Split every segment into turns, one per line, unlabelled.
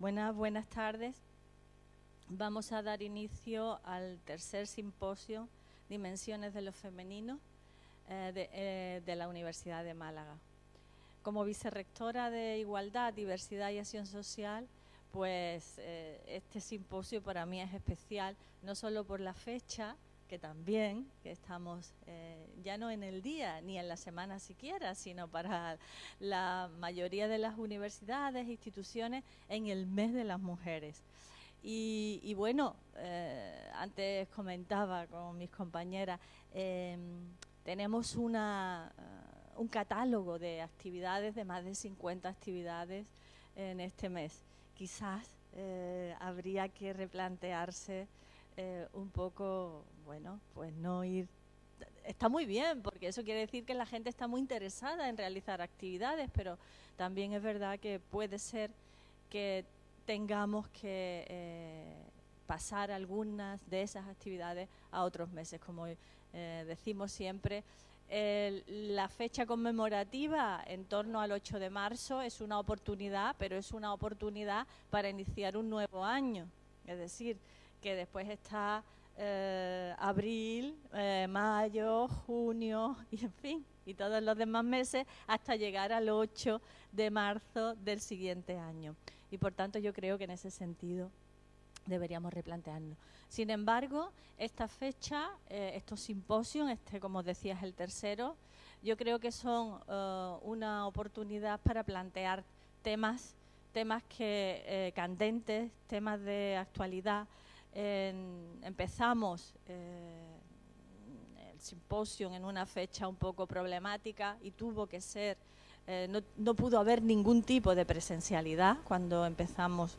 Buenas tardes. Vamos a dar inicio al tercer simposio Dimensiones de lo Femenino de la Universidad de Málaga. Como vicerrectora de Igualdad, Diversidad y Acción Social, pues este simposio para mí es especial, no solo por la fecha, que también, que estamos ya no en el día ni en la semana siquiera, sino para la mayoría de las universidades e instituciones en el mes de las mujeres. Y bueno, antes comentaba con mis compañeras, tenemos un catálogo de actividades, de más de 50 actividades en este mes. Quizás habría que replantearse un poco, bueno, pues no ir. Está muy bien, porque eso quiere decir que la gente está muy interesada en realizar actividades, pero también es verdad que puede ser que tengamos que pasar algunas de esas actividades a otros meses. Como decimos siempre, la fecha conmemorativa en torno al 8 de marzo es una oportunidad, pero es una oportunidad para iniciar un nuevo año. Es decir, que después está abril, mayo, junio, y en fin, y todos los demás meses hasta llegar al 8 de marzo del siguiente año. Y por tanto yo creo que en ese sentido deberíamos replantearnos. Sin embargo, esta fecha, estos simposios, como os decía, es el tercero, yo creo que son una oportunidad para plantear temas candentes, temas de actualidad. Empezamos el simposio en una fecha un poco problemática y tuvo que ser, no pudo haber ningún tipo de presencialidad cuando empezamos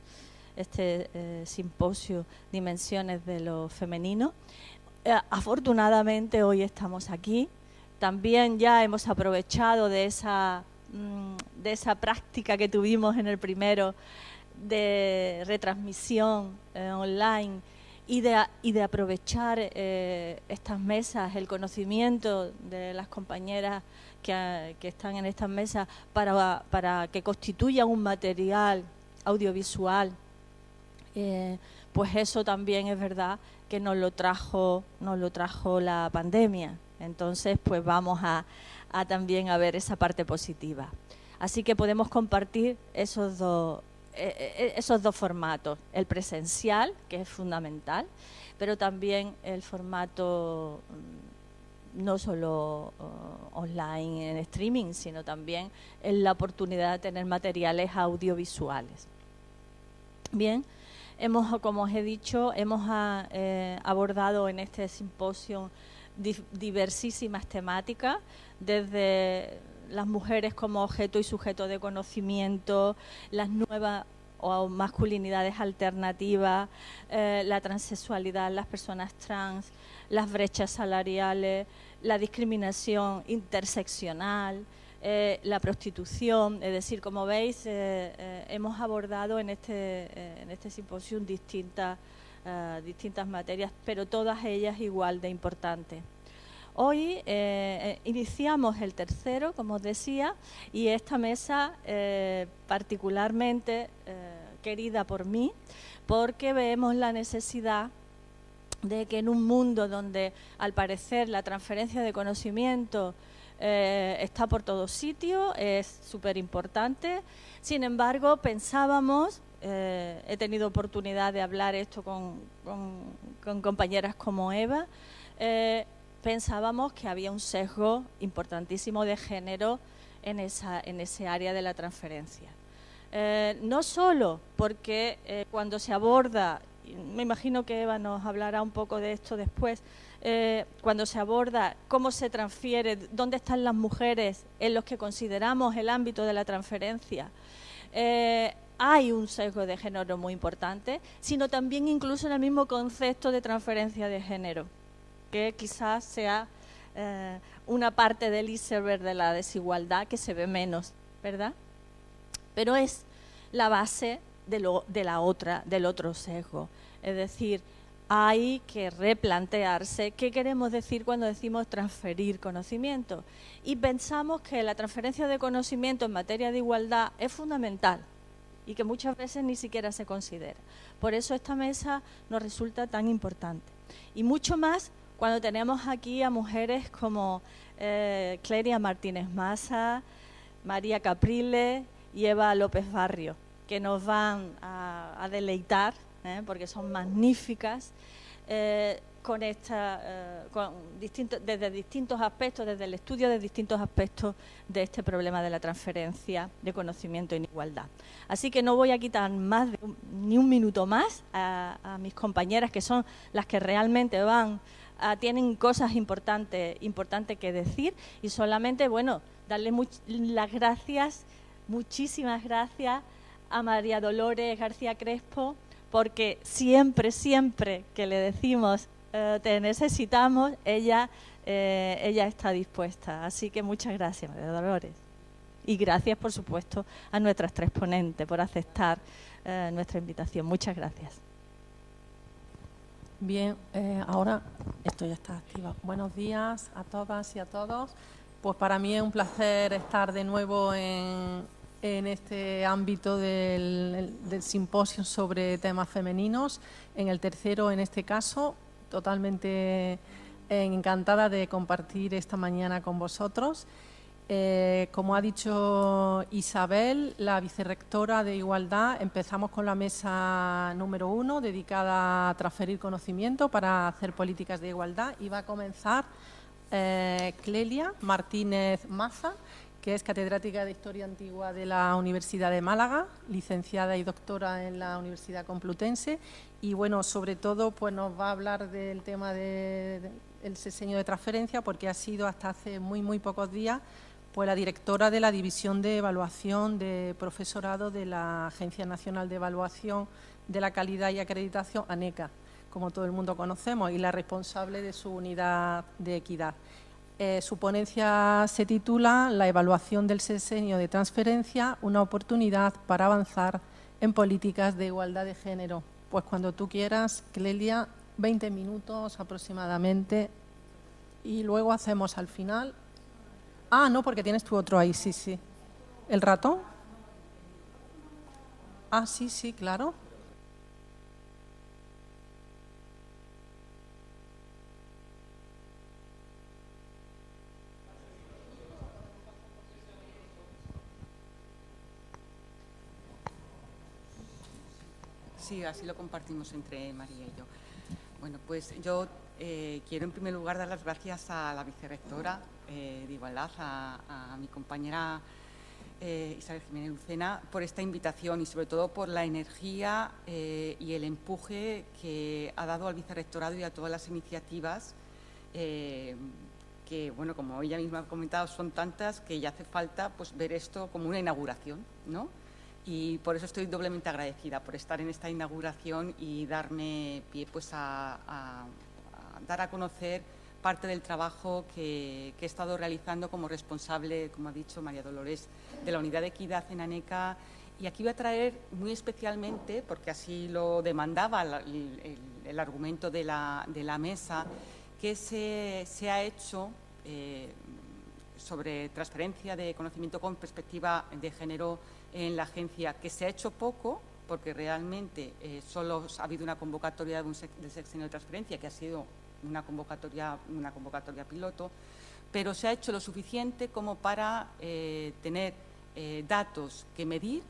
este simposio Dimensiones de lo Femenino. Afortunadamente hoy estamos aquí. También ya hemos aprovechado de esa práctica que tuvimos en el primero de retransmisión online y de aprovechar estas mesas, el conocimiento de las compañeras que están en estas mesas para que constituyan un material audiovisual. Pues eso también es verdad que nos lo trajo la pandemia. Entonces, pues vamos a también a ver esa parte positiva. Así que podemos compartir esos dos formatos, el presencial, que es fundamental, pero también el formato no solo online en streaming, sino también en la oportunidad de tener materiales audiovisuales. Bien, como os he dicho, hemos abordado en este simposio diversísimas temáticas, desde las mujeres como objeto y sujeto de conocimiento, las nuevas o masculinidades alternativas, la transexualidad, las personas trans, las brechas salariales, la discriminación interseccional, la prostitución. Es decir, como veis, hemos abordado en este simposio distintas materias, pero todas ellas igual de importantes. Hoy iniciamos el tercero, como os decía, y esta mesa particularmente querida por mí, porque vemos la necesidad de que en un mundo donde al parecer la transferencia de conocimiento está por todos sitios, es súper importante. Sin embargo, pensábamos, he tenido oportunidad de hablar esto con compañeras como Eva, pensábamos que había un sesgo importantísimo de género en ese área de la transferencia. No solo porque cuando se aborda, me imagino que Eva nos hablará un poco de esto después, cuando se aborda cómo se transfiere, dónde están las mujeres en los que consideramos el ámbito de la transferencia, hay un sesgo de género muy importante, sino también incluso en el mismo concepto de transferencia de género, que quizás sea una parte del iceberg de la desigualdad que se ve menos, ¿verdad? Pero es la base del otro sesgo. Es decir, hay que replantearse qué queremos decir cuando decimos transferir conocimiento. Y pensamos que la transferencia de conocimiento en materia de igualdad es fundamental. y que muchas veces ni siquiera se considera. Por eso esta mesa nos resulta tan importante. Y mucho más cuando tenemos aquí a mujeres como Clelia Martínez Maza, María Capriles y Eva López Barrio, que nos van a deleitar, porque son magníficas, desde distintos aspectos, desde el estudio de distintos aspectos de este problema de la transferencia de conocimiento en igualdad. Así que no voy a quitar ni un minuto más a mis compañeras, que son las que realmente tienen cosas importantes que decir, y solamente, bueno, darle las gracias, muchísimas gracias a María Dolores García Crespo, porque siempre que le decimos te necesitamos, ella está dispuesta. Así que muchas gracias, María Dolores. Y gracias, por supuesto, a nuestras 3 ponentes por aceptar nuestra invitación. Muchas gracias.
Bien, ahora esto ya está activa. Buenos días a todas y a todos. Pues para mí es un placer estar de nuevo en este ámbito del simposio sobre temas femeninos, en el tercero en este caso. Totalmente encantada de compartir esta mañana con vosotros. Como ha dicho Isabel, la vicerrectora de Igualdad, empezamos con la mesa número 1, dedicada a transferir conocimiento para hacer políticas de igualdad, y va a comenzar Clelia Martínez Maza, que es catedrática de Historia Antigua de la Universidad de Málaga, licenciada y doctora en la Universidad Complutense, y bueno, sobre todo pues nos va a hablar del tema del sexenio de transferencia, porque ha sido hasta hace muy pocos días pues la directora de la División de Evaluación de Profesorado de la Agencia Nacional de Evaluación de la Calidad y Acreditación, ANECA, como todo el mundo conocemos, y la responsable de su unidad de equidad. Su ponencia se titula La evaluación del sexenio de transferencia, una oportunidad para avanzar en políticas de igualdad de género. Pues cuando tú quieras, Clelia, 20 minutos aproximadamente, y luego hacemos al final. Ah, no, porque tienes tú otro ahí, sí. ¿El ratón? Ah, sí, claro.
Sí, así lo compartimos entre María y yo. Bueno, pues yo quiero en primer lugar dar las gracias a la vicerrectora de Igualdad, a mi compañera Isabel Jiménez Lucena, por esta invitación y sobre todo por la energía y el empuje que ha dado al vicerrectorado y a todas las iniciativas que, bueno, como ella misma ha comentado, son tantas que ya hace falta pues ver esto como una inauguración, ¿no? Y por eso estoy doblemente agradecida por estar en esta inauguración y darme pie pues a dar a conocer parte del trabajo que he estado realizando como responsable, como ha dicho María Dolores, de la Unidad de Equidad en ANECA. Y aquí voy a traer muy especialmente, porque así lo demandaba el argumento de la mesa, que se ha hecho sobre transferencia de conocimiento con perspectiva de género en la agencia, que se ha hecho poco, porque realmente solo ha habido una convocatoria del sexenio de transferencia, que ha sido una convocatoria piloto, pero se ha hecho lo suficiente como para tener datos que medir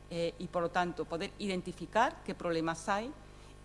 y, por lo tanto, poder identificar qué problemas hay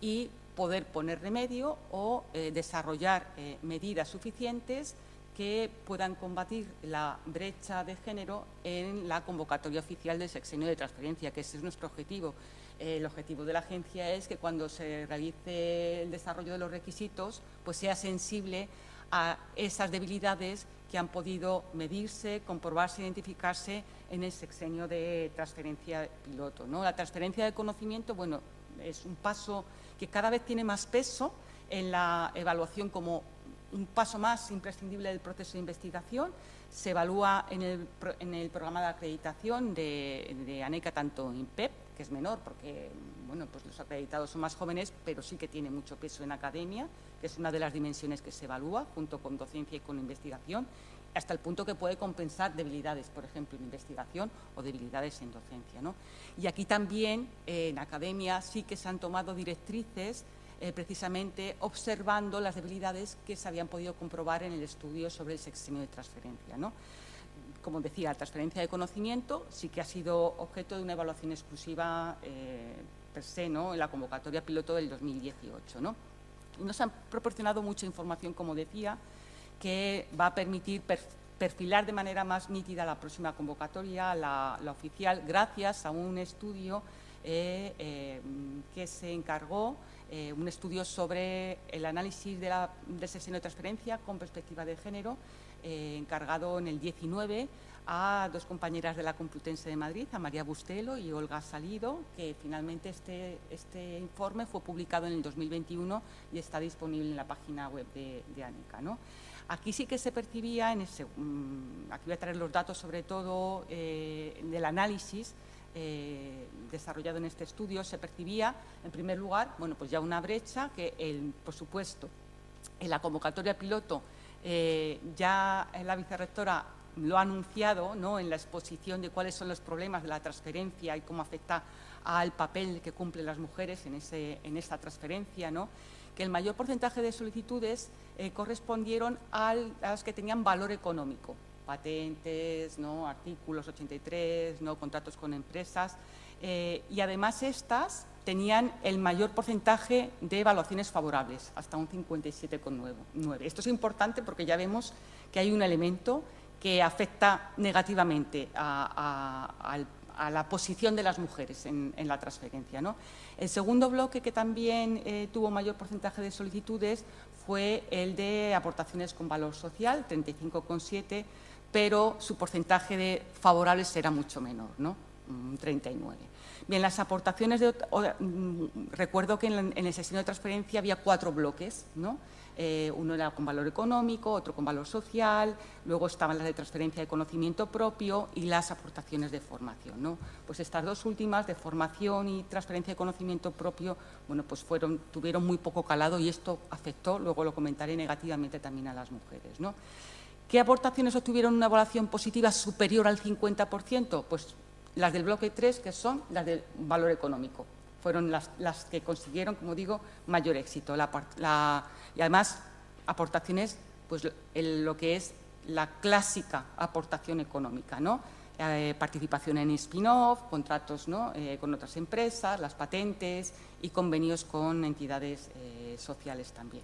y poder poner remedio o desarrollar medidas suficientes que puedan combatir la brecha de género en la convocatoria oficial del sexenio de transferencia, que ese es nuestro objetivo. El objetivo de la agencia es que cuando se realice el desarrollo de los requisitos, pues sea sensible a esas debilidades que han podido medirse, comprobarse, identificarse en el sexenio de transferencia piloto, ¿no? La transferencia de conocimiento, bueno, es un paso que cada vez tiene más peso en la evaluación como un paso más imprescindible del proceso de investigación. Se evalúa en el programa de acreditación de ANECA, tanto INPEP, que es menor porque bueno, pues los acreditados son más jóvenes, pero sí que tiene mucho peso en academia, que es una de las dimensiones que se evalúa junto con docencia y con investigación, hasta el punto que puede compensar debilidades, por ejemplo, en investigación o debilidades en docencia, ¿no? Y aquí también, en academia, sí que se han tomado directrices precisamente observando las debilidades que se habían podido comprobar en el estudio sobre el sexenio de transferencia, ¿no? Como decía, la transferencia de conocimiento sí que ha sido objeto de una evaluación exclusiva per se, ¿no?, en la convocatoria piloto del 2018, ¿no? Y nos han proporcionado mucha información, como decía, que va a permitir perfilar de manera más nítida la próxima convocatoria, la oficial, gracias a un estudio que se encargó, un estudio sobre el análisis del sexenio de transferencia con perspectiva de género, encargado en el 19 a dos compañeras de la Complutense de Madrid, a María Bustelo y Olga Salido, que finalmente este informe fue publicado en el 2021 y está disponible en la página web de ANECA, ¿no? Aquí sí que se percibía, aquí voy a traer los datos sobre todo del análisis desarrollado en este estudio, se percibía, en primer lugar, bueno, pues ya una brecha que, por supuesto, en la convocatoria piloto ya la vicerrectora lo ha anunciado, ¿no?, en la exposición de cuáles son los problemas de la transferencia y cómo afecta al papel que cumplen las mujeres en esta transferencia, ¿no?, que el mayor porcentaje de solicitudes correspondieron a las que tenían valor económico, patentes, ¿no?, artículos 83, ¿no?, contratos con empresas, y además estas tenían el mayor porcentaje de evaluaciones favorables, hasta un 57,9. Esto es importante porque ya vemos que hay un elemento que afecta negativamente a la posición de las mujeres en la transferencia, ¿no? El segundo bloque que también tuvo mayor porcentaje de solicitudes fue el de aportaciones con valor social, 35,7, pero su porcentaje de favorables era mucho menor, ¿no?, 39. Bien, las aportaciones recuerdo que en el sexenio de transferencia había 4 bloques, ¿no? Uno era con valor económico, otro con valor social, luego estaban las de transferencia de conocimiento propio y las aportaciones de formación, ¿no? Pues estas dos últimas, de formación y transferencia de conocimiento propio, bueno, pues tuvieron muy poco calado y esto afectó, luego lo comentaré, negativamente también a las mujeres, ¿no? ¿Qué aportaciones obtuvieron una evaluación positiva superior al 50%? Pues las del bloque 3, que son las del valor económico. Fueron las que consiguieron, como digo, mayor éxito. Y además, aportaciones, pues lo que es la clásica aportación económica, ¿no? Participación en spin-off, contratos, ¿no?, con otras empresas, las patentes y convenios con entidades sociales también.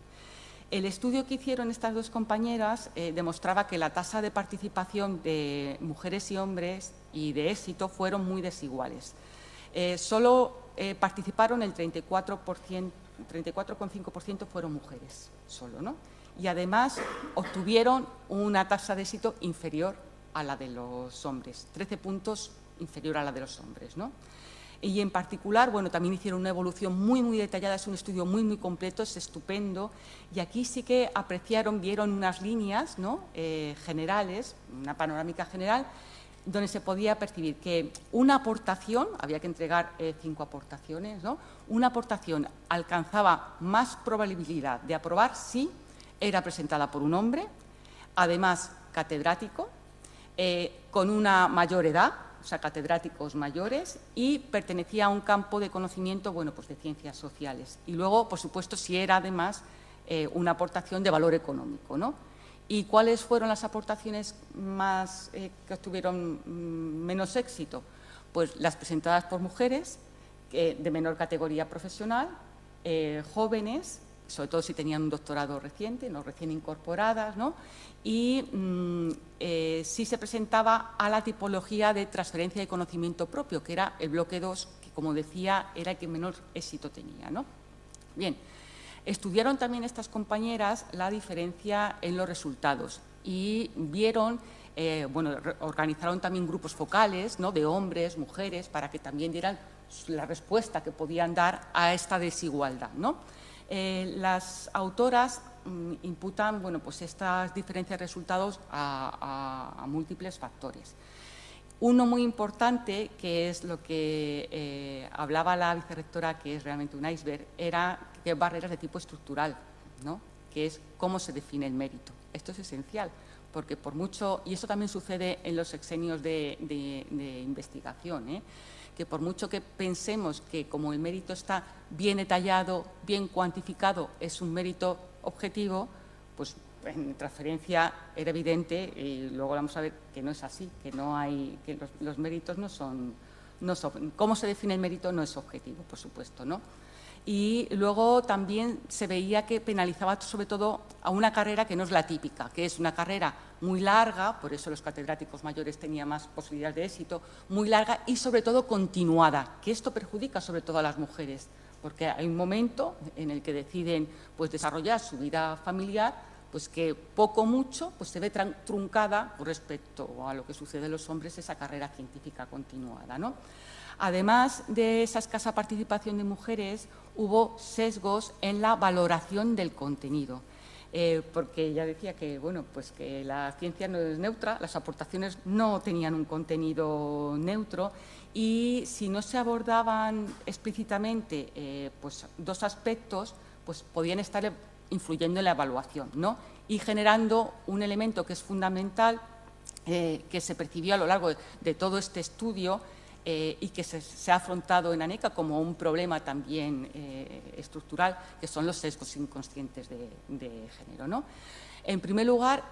El estudio que hicieron estas dos compañeras demostraba que la tasa de participación de mujeres y hombres y de éxito fueron muy desiguales. Solo participaron el 34,5% fueron mujeres, solo, ¿no? Y además obtuvieron una tasa de éxito inferior a la de los hombres, 13 puntos inferior a la de los hombres, ¿no? Y en particular, bueno, también hicieron una evolución muy, muy detallada, es un estudio muy, muy completo, es estupendo, y aquí sí que vieron unas líneas, ¿no?, generales, una panorámica general, donde se podía percibir que una aportación, había que entregar 5 aportaciones, ¿no?, una aportación alcanzaba más probabilidad de aprobar si era presentada por un hombre, además catedrático, con una mayor edad, o sea, catedráticos mayores, y pertenecía a un campo de conocimiento, bueno, pues de ciencias sociales. Y luego, por supuesto, si era además una aportación de valor económico, ¿no? ¿Y cuáles fueron las aportaciones más que obtuvieron menos éxito? Pues las presentadas por mujeres de menor categoría profesional, jóvenes, sobre todo si tenían un doctorado reciente, no recién incorporadas, ¿no? Y sí se presentaba a la tipología de transferencia de conocimiento propio, que era el bloque 2, que, como decía, era el que menor éxito tenía, ¿no? Bien, estudiaron también estas compañeras la diferencia en los resultados y vieron, bueno, organizaron también grupos focales, ¿no?, de hombres, mujeres, para que también dieran la respuesta que podían dar a esta desigualdad, ¿no? Las autoras imputan, bueno, pues estas diferencias de resultados a múltiples factores. Uno muy importante, que es lo que hablaba la vicerrectora, que es realmente un iceberg, era que hay barreras de tipo estructural, ¿no?, que es cómo se define el mérito. Esto es esencial, porque por mucho, y eso también sucede en los sexenios de investigación, que por mucho que pensemos que como el mérito está bien detallado, bien cuantificado, es un mérito objetivo, pues en transferencia era evidente, y luego vamos a ver que no es así, que no hay, que los méritos no son, cómo se define el mérito no es objetivo, por supuesto, ¿no? Y luego también se veía que penalizaba sobre todo a una carrera que no es la típica, que es una carrera muy larga, por eso los catedráticos mayores tenían más posibilidades de éxito, muy larga y sobre todo continuada, que esto perjudica sobre todo a las mujeres, porque hay un momento en el que deciden pues, desarrollar su vida familiar, pues que poco o mucho pues, se ve truncada con respecto a lo que sucede en los hombres esa carrera científica continuada, ¿no? Además de esa escasa participación de mujeres, hubo sesgos en la valoración del contenido, porque ya decía que, bueno, pues que la ciencia no es neutra, las aportaciones no tenían un contenido neutro y si no se abordaban explícitamente pues, dos aspectos, pues podían estar influyendo en la evaluación, ¿no? Y generando un elemento que es fundamental, que se percibió a lo largo de todo este estudio, y que se ha afrontado en ANECA como un problema también estructural, que son los sesgos inconscientes de género, ¿no? En primer lugar,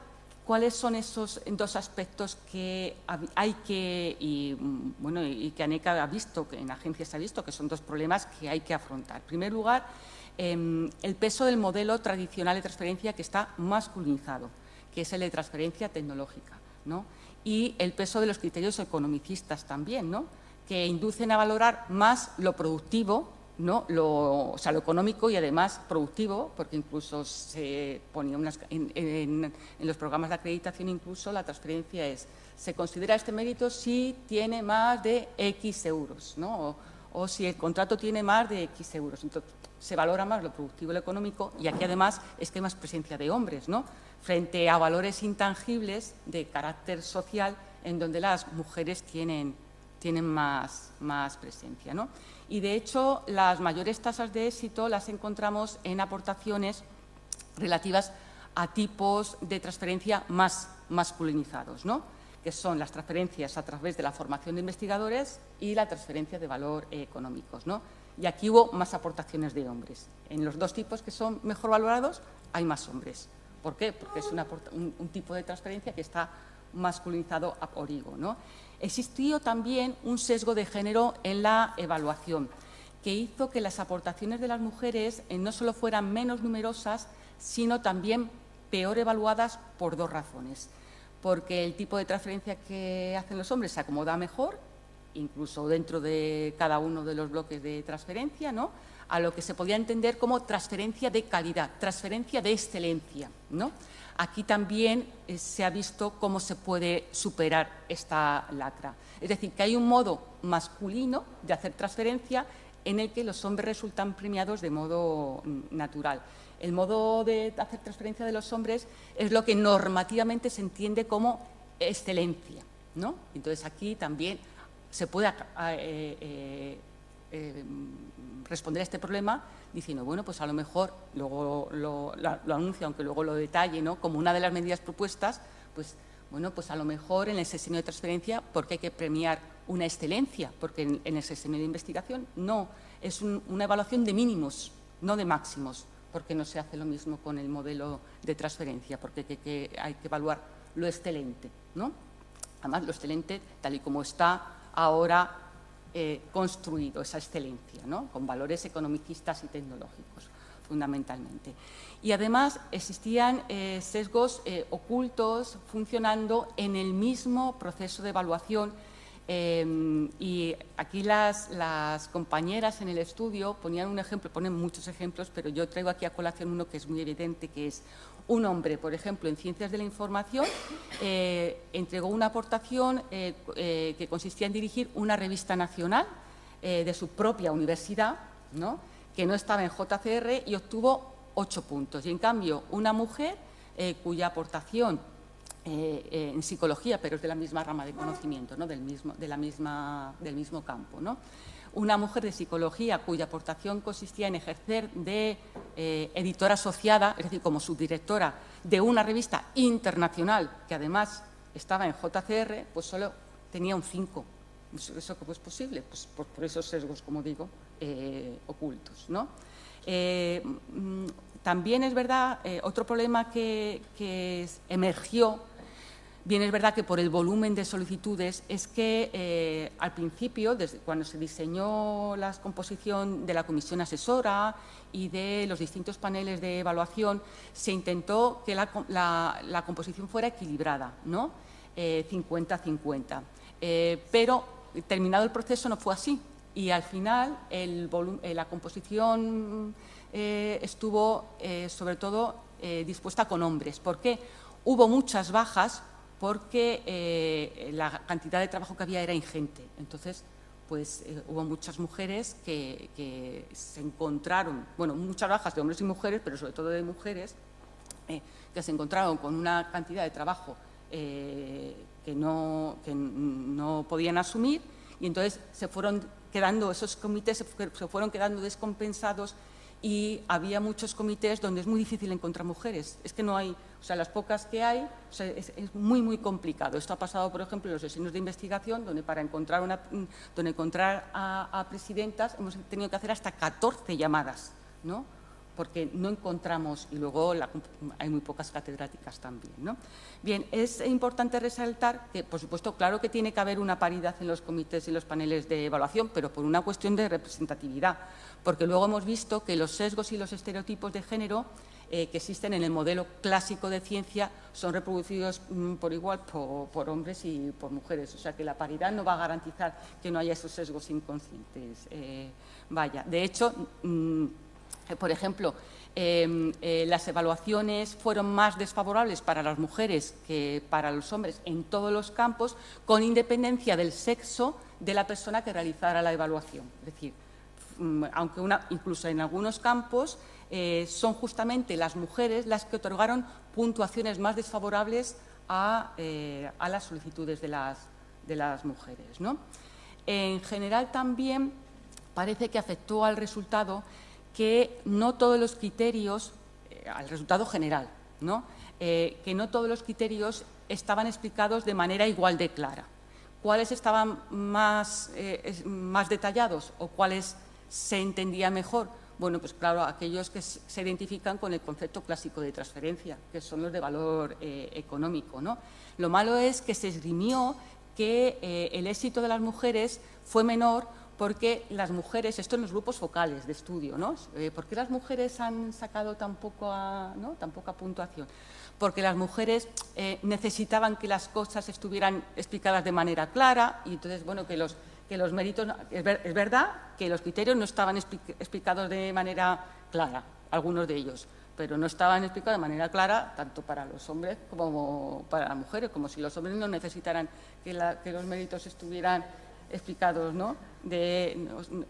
¿cuáles son esos dos aspectos que hay que, y que ANECA ha visto, que en agencias ha visto, que son dos problemas que hay que afrontar? En primer lugar, el peso del modelo tradicional de transferencia que está masculinizado, que es el de transferencia tecnológica, ¿no? Y el peso de los criterios economicistas también, ¿no? Que inducen a valorar más lo productivo, ¿no? Lo económico y además productivo, porque incluso se ponía en los programas de acreditación, incluso la transferencia se considera este mérito si tiene más de X euros, ¿no? O si el contrato tiene más de X euros. Entonces, se valora más lo productivo y lo económico, y aquí además es que hay más presencia de hombres, ¿no? Frente a valores intangibles de carácter social en donde las mujeres tienen más presencia, ¿no? Y, de hecho, las mayores tasas de éxito las encontramos en aportaciones relativas a tipos de transferencia más masculinizados, ¿no? Que son las transferencias a través de la formación de investigadores y la transferencia de valor económicos, ¿no? Y aquí hubo más aportaciones de hombres. En los dos tipos que son mejor valorados hay más hombres. ¿Por qué? Porque es un tipo de transferencia que está masculinizado a origo, ¿no? Existió también un sesgo de género en la evaluación, que hizo que las aportaciones de las mujeres no solo fueran menos numerosas, sino también peor evaluadas por dos razones. Porque el tipo de transferencia que hacen los hombres se acomoda mejor, incluso dentro de cada uno de los bloques de transferencia, ¿no? A lo que se podía entender como transferencia de calidad, transferencia de excelencia, ¿no? Aquí también se ha visto cómo se puede superar esta lacra. Es decir, que hay un modo masculino de hacer transferencia en el que los hombres resultan premiados de modo natural. El modo de hacer transferencia de los hombres es lo que normativamente se entiende como excelencia, ¿no? Entonces, aquí también se puede responder a este problema diciendo, bueno, pues a lo mejor, luego lo anuncio, aunque luego lo detalle, ¿no? Como una de las medidas propuestas, pues, bueno, pues a lo mejor en el sexenio de transferencia, porque hay que premiar una excelencia, porque en el sexenio de investigación no, es una evaluación de mínimos, no de máximos, porque no se hace lo mismo con el modelo de transferencia, porque hay que evaluar lo excelente, ¿no? Además, lo excelente, tal y como está ahora construido, esa excelencia, ¿no? Con valores economicistas y tecnológicos, fundamentalmente. Y además existían sesgos ocultos funcionando en el mismo proceso de evaluación, y aquí las compañeras en el estudio ponían un ejemplo, ponen muchos ejemplos, pero yo traigo aquí a colación uno que es muy evidente, que es un hombre, por ejemplo, en Ciencias de la Información, entregó una aportación que consistía en dirigir una revista nacional de su propia universidad, ¿no? Que no estaba en JCR, y obtuvo 8 puntos. Y, en cambio, una mujer cuya aportación en psicología, pero es de la misma rama de conocimiento, ¿no? del mismo campo, ¿no? Una mujer de psicología cuya aportación consistía en ejercer de editora asociada, es decir, como subdirectora de una revista internacional que además estaba en JCR, pues solo tenía un 5. ¿Eso cómo es posible? Pues por esos sesgos, como digo, ocultos, ¿no? También es verdad, otro problema que emergió, bien es verdad que por el volumen de solicitudes, es que al principio, desde cuando se diseñó la composición de la comisión asesora y de los distintos paneles de evaluación, se intentó que la composición fuera equilibrada, ¿no? 50-50. Pero terminado el proceso no fue así y al final la composición estuvo sobre todo dispuesta con hombres. ¿Por qué? Hubo muchas bajas porque la cantidad de trabajo que había era ingente. Entonces, pues hubo muchas mujeres que se encontraron, bueno, muchas bajas de hombres y mujeres, pero sobre todo de mujeres, que se encontraron con una cantidad de trabajo que no podían asumir y entonces se fueron quedando, esos comités se fueron quedando descompensados y había muchos comités donde es muy difícil encontrar mujeres. Es que no hay, o sea, las pocas que hay, o sea, es muy, muy complicado. Esto ha pasado, por ejemplo, en los diseños de investigación, donde para encontrar a presidentas hemos tenido que hacer hasta 14 llamadas, ¿no? Porque no encontramos, y luego hay muy pocas catedráticas también, ¿no? Bien, es importante resaltar que, por supuesto, claro que tiene que haber una paridad en los comités y los paneles de evaluación, pero por una cuestión de representatividad, porque luego hemos visto que los sesgos y los estereotipos de género que existen en el modelo clásico de ciencia son reproducidos por igual por hombres y por mujeres, o sea que la paridad no va a garantizar que no haya esos sesgos inconscientes. De hecho, por ejemplo, las evaluaciones fueron más desfavorables para las mujeres que para los hombres en todos los campos, con independencia del sexo de la persona que realizara la evaluación. Es decir, aunque incluso en algunos campos son justamente las mujeres las que otorgaron puntuaciones más desfavorables a las solicitudes de las mujeres, ¿no? En general también parece que afectó al resultado que no todos los criterios, al resultado general, ¿no? Que no todos los criterios estaban explicados de manera igual de clara. ¿Cuáles estaban más detallados o cuáles se entendía mejor? Bueno, pues claro, aquellos que se identifican con el concepto clásico de transferencia, que son los de valor económico, ¿no? Lo malo es que se esgrimió que el éxito de las mujeres fue menor porque las mujeres, esto en los grupos focales de estudio, ¿no? ¿Por qué las mujeres han sacado tan poca puntuación? Porque las mujeres necesitaban que las cosas estuvieran explicadas de manera clara y entonces, bueno, que los méritos, es verdad que los criterios no estaban explicados de manera clara, algunos de ellos, pero no estaban explicados de manera clara tanto para los hombres como para las mujeres, como si los hombres no necesitaran que los méritos estuvieran explicados, ¿no?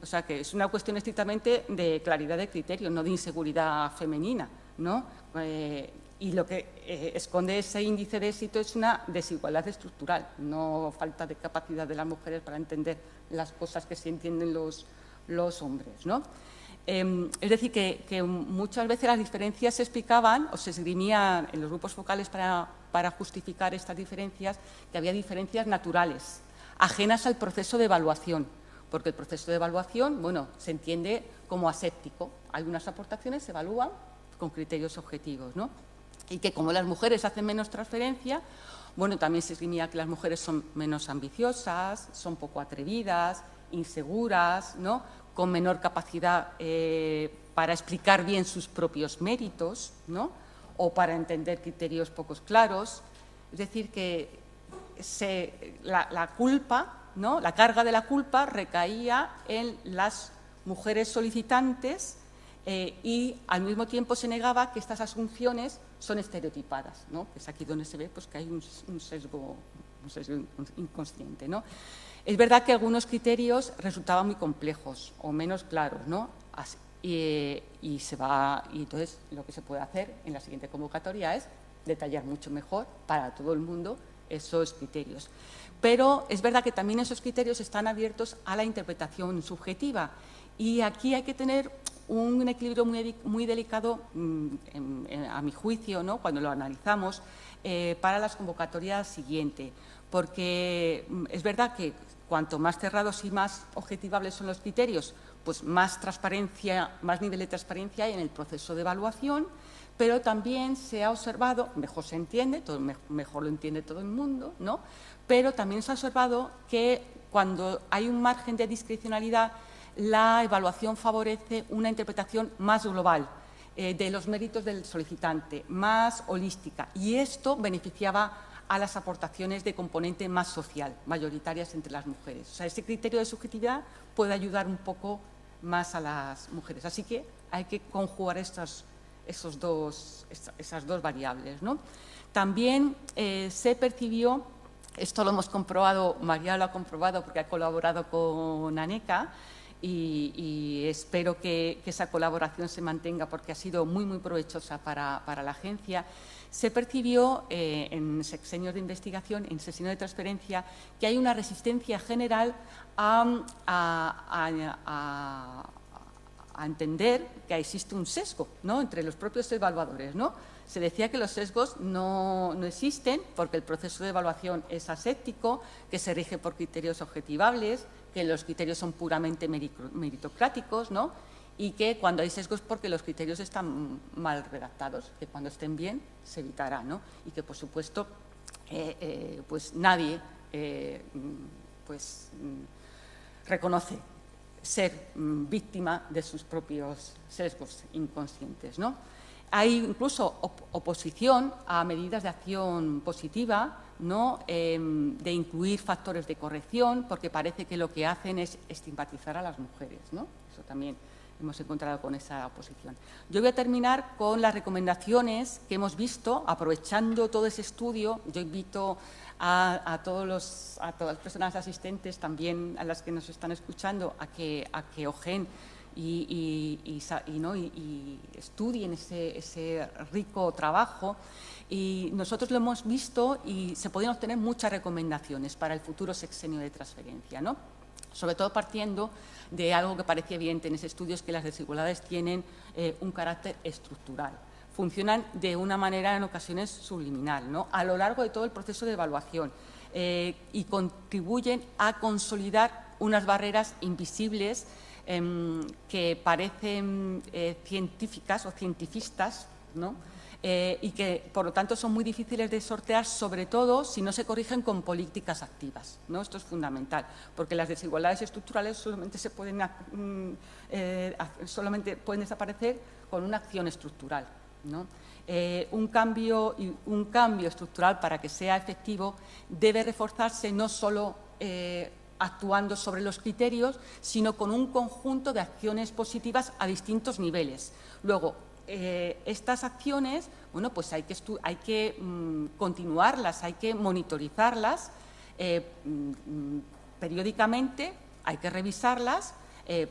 O sea, que es una cuestión estrictamente de claridad de criterio, no de inseguridad femenina, ¿no? Y lo que esconde ese índice de éxito es una desigualdad estructural, no falta de capacidad de las mujeres para entender las cosas que se entienden los hombres, ¿no? Es decir, que muchas veces las diferencias se explicaban o se esgrimían en los grupos focales para justificar estas diferencias, que había diferencias naturales, ajenas al proceso de evaluación, porque el proceso de evaluación, bueno, se entiende como aséptico. Algunas aportaciones se evalúan con criterios objetivos, ¿no? Y que como las mujeres hacen menos transferencia, bueno, también se esgrimía que las mujeres son menos ambiciosas, son poco atrevidas, inseguras, ¿no? Con menor capacidad para explicar bien sus propios méritos, ¿no? O para entender criterios poco claros. Es decir, que la culpa, ¿no? La carga de la culpa recaía en las mujeres solicitantes y al mismo tiempo se negaba que estas asunciones son estereotipadas, ¿no? Que es aquí donde se ve pues, que hay un sesgo inconsciente, ¿no? Es verdad que algunos criterios resultaban muy complejos o menos claros, ¿no? Y entonces lo que se puede hacer en la siguiente convocatoria es detallar mucho mejor para todo el mundo esos criterios. Pero es verdad que también esos criterios están abiertos a la interpretación subjetiva y aquí hay que tener un equilibrio muy delicado, a mi juicio, ¿no?, cuando lo analizamos, para las convocatorias siguientes, porque es verdad que cuanto más cerrados y más objetivables son los criterios, pues más transparencia, más nivel de transparencia hay en el proceso de evaluación, pero también se ha observado, mejor se entiende, mejor lo entiende todo el mundo, ¿no?, pero también se ha observado que cuando hay un margen de discrecionalidad, la evaluación favorece una interpretación más global de los méritos del solicitante, más holística, y esto beneficiaba a las aportaciones de componente más social, mayoritarias entre las mujeres. O sea, ese criterio de subjetividad puede ayudar un poco más a las mujeres. Así que hay que conjugar esas dos variables, ¿no? También se percibió, esto lo hemos comprobado, María lo ha comprobado porque ha colaborado con ANECA, y espero que esa colaboración se mantenga porque ha sido muy provechosa para la agencia. Se percibió en sexenios de investigación, en sesiones de transferencia, que hay una resistencia general a entender que existe un sesgo, ¿no?, entre los propios evaluadores, ¿no? Se decía que los sesgos no existen porque el proceso de evaluación es aséptico, que se rige por criterios objetivables, que los criterios son puramente meritocráticos, ¿no?, y que cuando hay sesgos es porque los criterios están mal redactados, que cuando estén bien se evitará, ¿no?, y que, por supuesto, pues nadie reconoce ser víctima de sus propios sesgos inconscientes, ¿no? Hay incluso oposición a medidas de acción positiva, ¿no?, de incluir factores de corrección, porque parece que lo que hacen es estigmatizar a las mujeres, ¿no? Eso también hemos encontrado con esa oposición. Yo voy a terminar con las recomendaciones que hemos visto, aprovechando todo ese estudio. Yo invito a todas las personas asistentes, también a las que nos están escuchando, a que ojen y estudien ese rico trabajo. Y nosotros lo hemos visto y se pueden obtener muchas recomendaciones para el futuro sexenio de transferencia, ¿no?, sobre todo partiendo de algo que parecía evidente en ese estudio, es que las desigualdades tienen un carácter estructural. Funcionan de una manera en ocasiones subliminal, ¿no?, a lo largo de todo el proceso de evaluación y contribuyen a consolidar unas barreras invisibles que parecen científicas o cientifistas, ¿no?, y que, por lo tanto, son muy difíciles de sortear, sobre todo si no se corrigen con políticas activas, ¿no? Esto es fundamental, porque las desigualdades estructurales solamente pueden desaparecer con una acción estructural, ¿no? Un cambio estructural, para que sea efectivo, debe reforzarse no solo actuando sobre los criterios, sino con un conjunto de acciones positivas a distintos niveles. Luego, estas acciones, bueno, pues hay que continuarlas, hay que monitorizarlas periódicamente, hay que revisarlas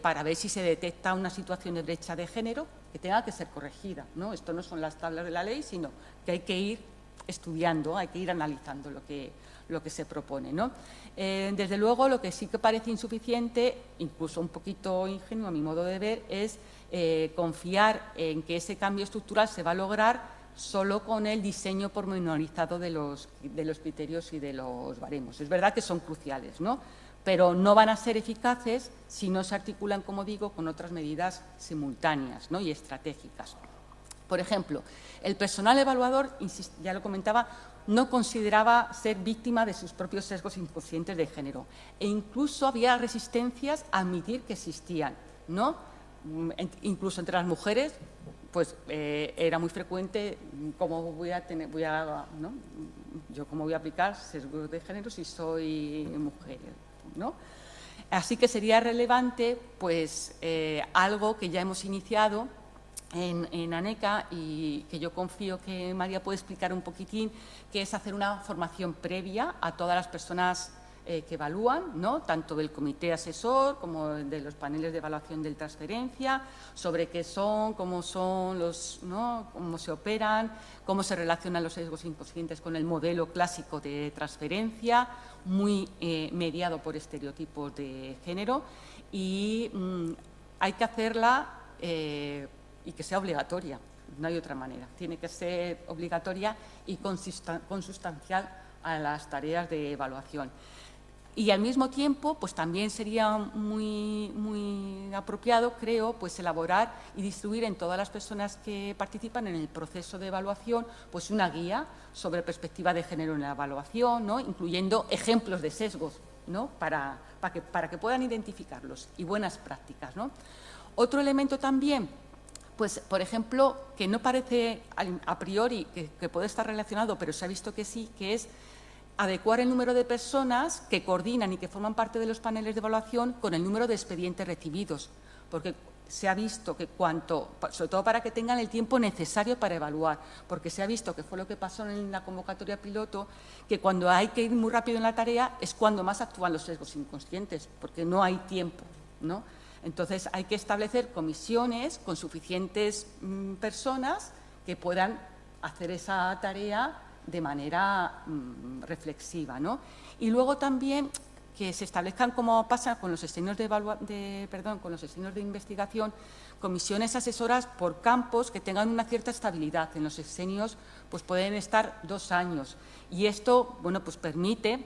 para ver si se detecta una situación de brecha de género que tenga que ser corregida, ¿no? Esto no son las tablas de la ley, sino que hay que ir estudiando, hay que ir analizando lo que se propone, ¿no? Desde luego, lo que sí que parece insuficiente, incluso un poquito ingenuo a mi modo de ver, es confiar en que ese cambio estructural se va a lograr solo con el diseño pormenorizado de los criterios y de los baremos. Es verdad que son cruciales, ¿no?, pero no van a ser eficaces si no se articulan, como digo, con otras medidas simultáneas, ¿no?, y estratégicas. Por ejemplo, el personal evaluador, ya lo comentaba, no consideraba ser víctima de sus propios sesgos inconscientes de género, e incluso había resistencias a admitir que existían, ¿no? Incluso entre las mujeres, pues era muy frecuente cómo yo cómo voy a aplicar sesgos de género si soy mujer, ¿no? Así que sería relevante, pues, algo que ya hemos iniciado en ANECA y que yo confío que María puede explicar un poquitín, que es hacer una formación previa a todas las personas que evalúan, ¿no? Tanto del comité asesor como de los paneles de evaluación de transferencia, sobre qué son, cómo son los, ¿no? Cómo se operan, cómo se relacionan los sesgos inconscientes con el modelo clásico de transferencia, muy mediado por estereotipos de género, y hay que hacerla y que sea obligatoria, no hay otra manera. Tiene que ser obligatoria y consustancial a las tareas de evaluación. Y al mismo tiempo, pues también sería muy apropiado, creo, pues elaborar y distribuir en todas las personas que participan en el proceso de evaluación, pues una guía sobre perspectiva de género en la evaluación, ¿no? Incluyendo ejemplos de sesgos, ¿no? para que puedan identificarlos, y buenas prácticas, ¿no? Otro elemento también, pues, por ejemplo, que no parece a priori que puede estar relacionado, pero se ha visto que sí, que es adecuar el número de personas que coordinan y que forman parte de los paneles de evaluación con el número de expedientes recibidos, porque se ha visto que sobre todo para que tengan el tiempo necesario para evaluar, porque se ha visto que fue lo que pasó en la convocatoria piloto, que cuando hay que ir muy rápido en la tarea es cuando más actúan los sesgos inconscientes, porque no hay tiempo, ¿no? Entonces, hay que establecer comisiones con suficientes personas que puedan hacer esa tarea de manera reflexiva, ¿no? Y luego también que se establezcan, como pasa con los sexenios con los sexenios de investigación, comisiones asesoras por campos que tengan una cierta estabilidad. En los sexenios pues pueden estar 2 años, y esto, bueno, pues permite,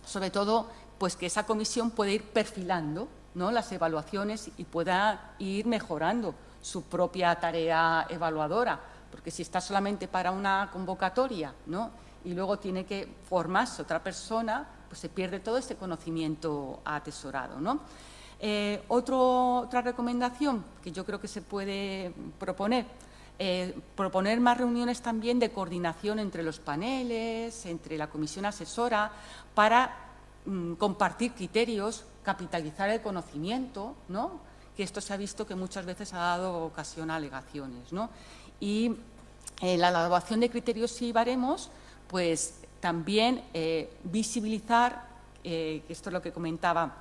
sobre todo, pues que esa comisión pueda ir perfilando, ¿no?, las evaluaciones y pueda ir mejorando su propia tarea evaluadora, porque si está solamente para una convocatoria, ¿no?, y luego tiene que formarse otra persona, pues se pierde todo este conocimiento atesorado, ¿no? Otra recomendación que yo creo que se puede proponer, proponer más reuniones también de coordinación entre los paneles, entre la comisión asesora, para compartir criterios, capitalizar el conocimiento, ¿no?, que esto se ha visto que muchas veces ha dado ocasión a alegaciones, ¿no? Y la elaboración de criterios y baremos, pues también visibilizar, que esto es lo que comentaba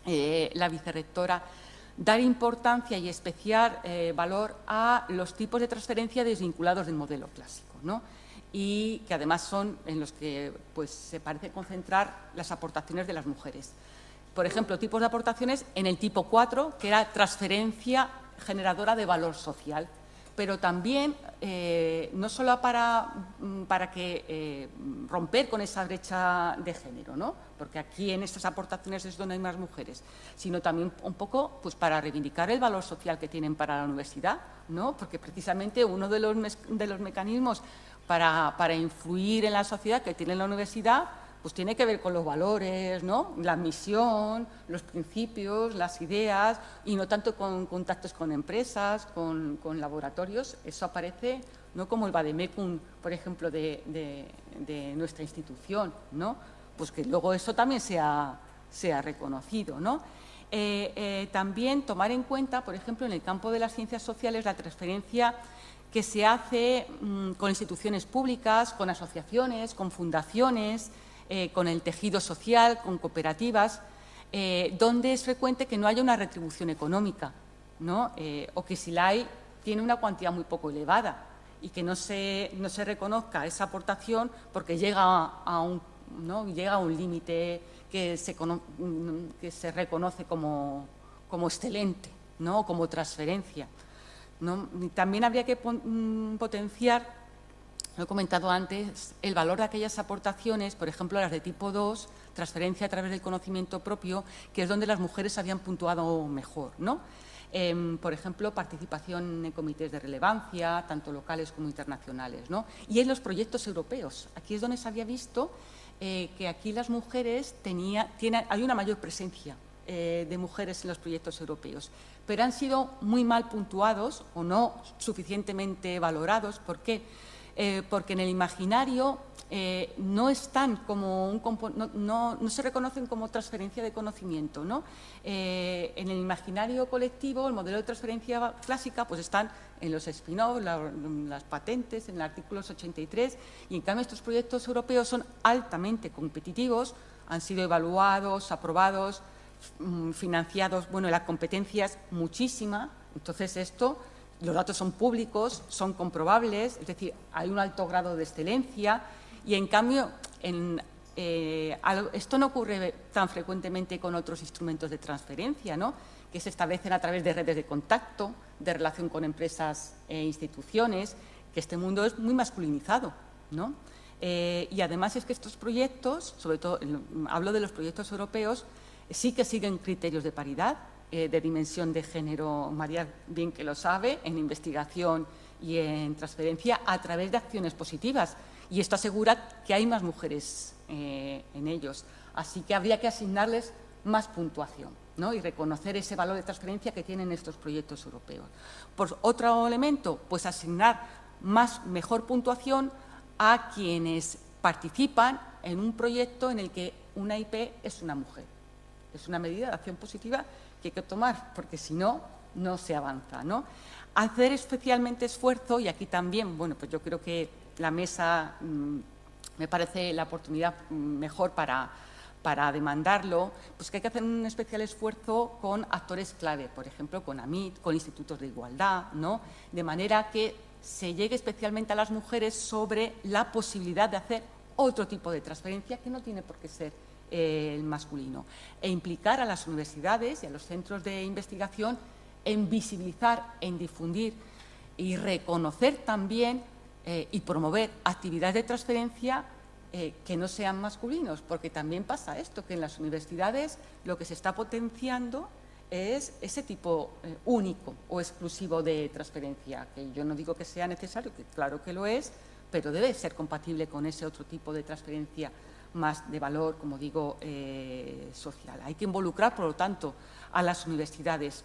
la vicerrectora, dar importancia y especial valor a los tipos de transferencia desvinculados del modelo clásico, ¿no?, y que además son en los que pues, se parece concentrar las aportaciones de las mujeres. Por ejemplo, tipos de aportaciones en el tipo 4, que era transferencia generadora de valor social, pero también no solo para romper con esa brecha de género, ¿no?, porque aquí en estas aportaciones es donde hay más mujeres, sino también un poco pues, para reivindicar el valor social que tienen para la universidad, ¿no?, porque precisamente uno de los mecanismos para influir en la sociedad que tiene la universidad, pues tiene que ver con los valores, ¿no?, la misión, los principios, las ideas, y no tanto con contactos con empresas, con laboratorios. Eso aparece, ¿no?, como el vademecum, por ejemplo, de nuestra institución, ¿no?, pues que luego eso también sea reconocido, ¿no? También tomar en cuenta, por ejemplo, en el campo de las ciencias sociales, la transferencia que se hace con instituciones públicas, con asociaciones, con fundaciones, con el tejido social, con cooperativas, donde es frecuente que no haya una retribución económica, ¿no?, o que si la hay, tiene una cuantía muy poco elevada, y que no se reconozca esa aportación porque llega a un límite que se reconoce como excelente, ¿no?, como transferencia, ¿no? También habría que potenciar, lo he comentado antes, el valor de aquellas aportaciones, por ejemplo, las de tipo 2, transferencia a través del conocimiento propio, que es donde las mujeres habían puntuado mejor, ¿no? Por ejemplo, participación en comités de relevancia, tanto locales como internacionales, ¿no? Y en los proyectos europeos. Aquí es donde se había visto que aquí las mujeres hay una mayor presencia de mujeres en los proyectos europeos, pero han sido muy mal puntuados o no suficientemente valorados. ¿Por qué? Porque en el imaginario no están como no se reconocen como transferencia de conocimiento, ¿no? En el imaginario colectivo, el modelo de transferencia clásica, pues están en los spin-off, las patentes, en el artículo 83, y en cambio estos proyectos europeos son altamente competitivos, han sido evaluados, aprobados, financiados, bueno, la competencia es muchísima, entonces los datos son públicos, son comprobables, es decir, hay un alto grado de excelencia y, en cambio, esto no ocurre tan frecuentemente con otros instrumentos de transferencia, ¿no?, que se establecen a través de redes de contacto, de relación con empresas e instituciones, que este mundo es muy masculinizado, ¿no? Y además es que estos proyectos, sobre todo hablo de los proyectos europeos, sí que siguen criterios de paridad, de dimensión de género, María bien que lo sabe, en investigación y en transferencia a través de acciones positivas. Y esto asegura que hay más mujeres en ellos. Así que habría que asignarles más puntuación, ¿no?, y reconocer ese valor de transferencia que tienen estos proyectos europeos. Por otro elemento, pues asignar mejor puntuación a quienes participan en un proyecto en el que una IP es una mujer. Es una medida de acción positiva que hay que tomar, porque si no, no se avanza, ¿no? Hacer especialmente esfuerzo, y aquí también, bueno, pues yo creo que la mesa me parece la oportunidad mejor para demandarlo, pues que hay que hacer un especial esfuerzo con actores clave, por ejemplo, con AMIT, con institutos de igualdad, ¿no?, de manera que se llegue especialmente a las mujeres sobre la posibilidad de hacer otro tipo de transferencia que no tiene por qué ser el masculino, e implicar a las universidades y a los centros de investigación en visibilizar, en difundir y reconocer también y promover actividades de transferencia que no sean masculinos, porque también pasa esto, que en las universidades lo que se está potenciando es ese tipo único o exclusivo de transferencia, que yo no digo que sea necesario, que claro que lo es, pero debe ser compatible con ese otro tipo de transferencia más de valor, como digo, social. Hay que involucrar, por lo tanto, a las universidades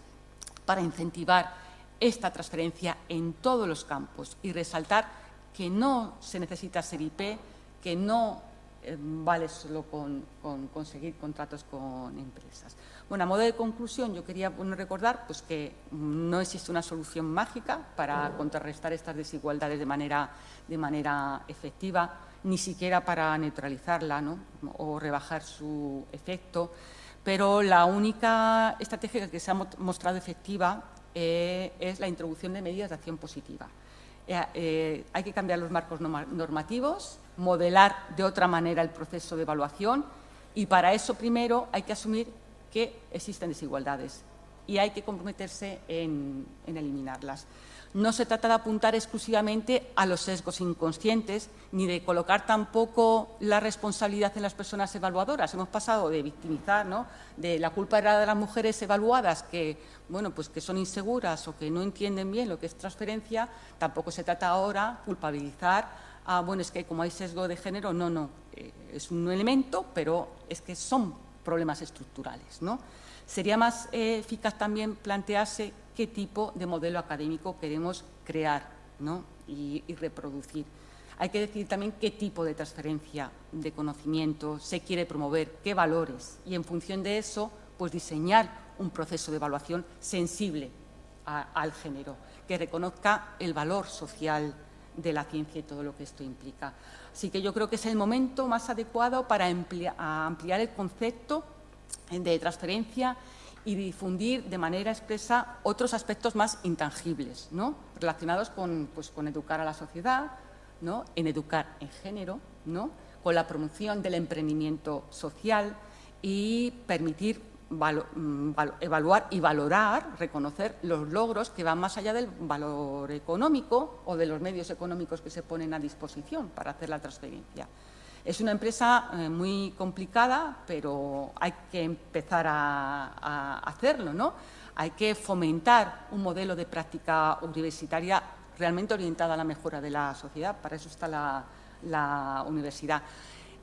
para incentivar esta transferencia en todos los campos y resaltar que no se necesita ser IP, que no vale solo con conseguir contratos con empresas. Bueno, a modo de conclusión, yo quería recordar pues, que no existe una solución mágica para contrarrestar estas desigualdades de manera efectiva, ni siquiera para neutralizarla, ¿no?, o rebajar su efecto, pero la única estrategia que se ha mostrado efectiva es la introducción de medidas de acción positiva. Hay que cambiar los marcos normativos, modelar de otra manera el proceso de evaluación y para eso primero hay que asumir que existen desigualdades y hay que comprometerse en eliminarlas. No se trata de apuntar exclusivamente a los sesgos inconscientes ni de colocar tampoco la responsabilidad en las personas evaluadoras. Hemos pasado de victimizar, ¿no?, de la culpa era de las mujeres evaluadas que, bueno, pues que son inseguras o que no entienden bien lo que es transferencia. Tampoco se trata ahora de culpabilizar a, bueno, es que como hay sesgo de género, no, es un elemento, pero es que son problemas estructurales, ¿no? Sería más eficaz también plantearse qué tipo de modelo académico queremos crear, ¿no?, y reproducir. Hay que decidir también qué tipo de transferencia de conocimiento se quiere promover, qué valores, y en función de eso, pues diseñar un proceso de evaluación sensible al género, que reconozca el valor social de la ciencia y todo lo que esto implica. Así que yo creo que es el momento más adecuado para ampliar el concepto de transferencia y difundir de manera expresa otros aspectos más intangibles, ¿no?, relacionados con educar a la sociedad, ¿no?, en educar en género, ¿no?, con la promoción del emprendimiento social y permitir evaluar y valorar, reconocer los logros que van más allá del valor económico o de los medios económicos que se ponen a disposición para hacer la transferencia. Es una empresa muy complicada, pero hay que empezar a hacerlo, ¿no? Hay que fomentar un modelo de práctica universitaria realmente orientada a la mejora de la sociedad. Para eso está la universidad.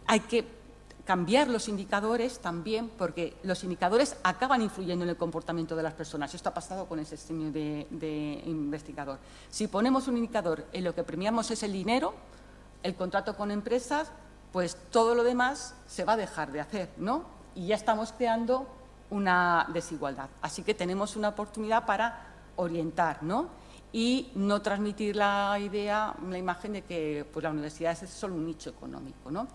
Hay que cambiar los indicadores también, porque los indicadores acaban influyendo en el comportamiento de las personas. Esto ha pasado con ese sexenio de investigador. Si ponemos un indicador en lo que premiamos es el dinero, el contrato con empresas, pues todo lo demás se va a dejar de hacer, ¿no? Y ya estamos creando una desigualdad. Así que tenemos una oportunidad para orientar, ¿no?, y no transmitir la imagen de que pues, la universidad es solo un nicho económico, ¿no?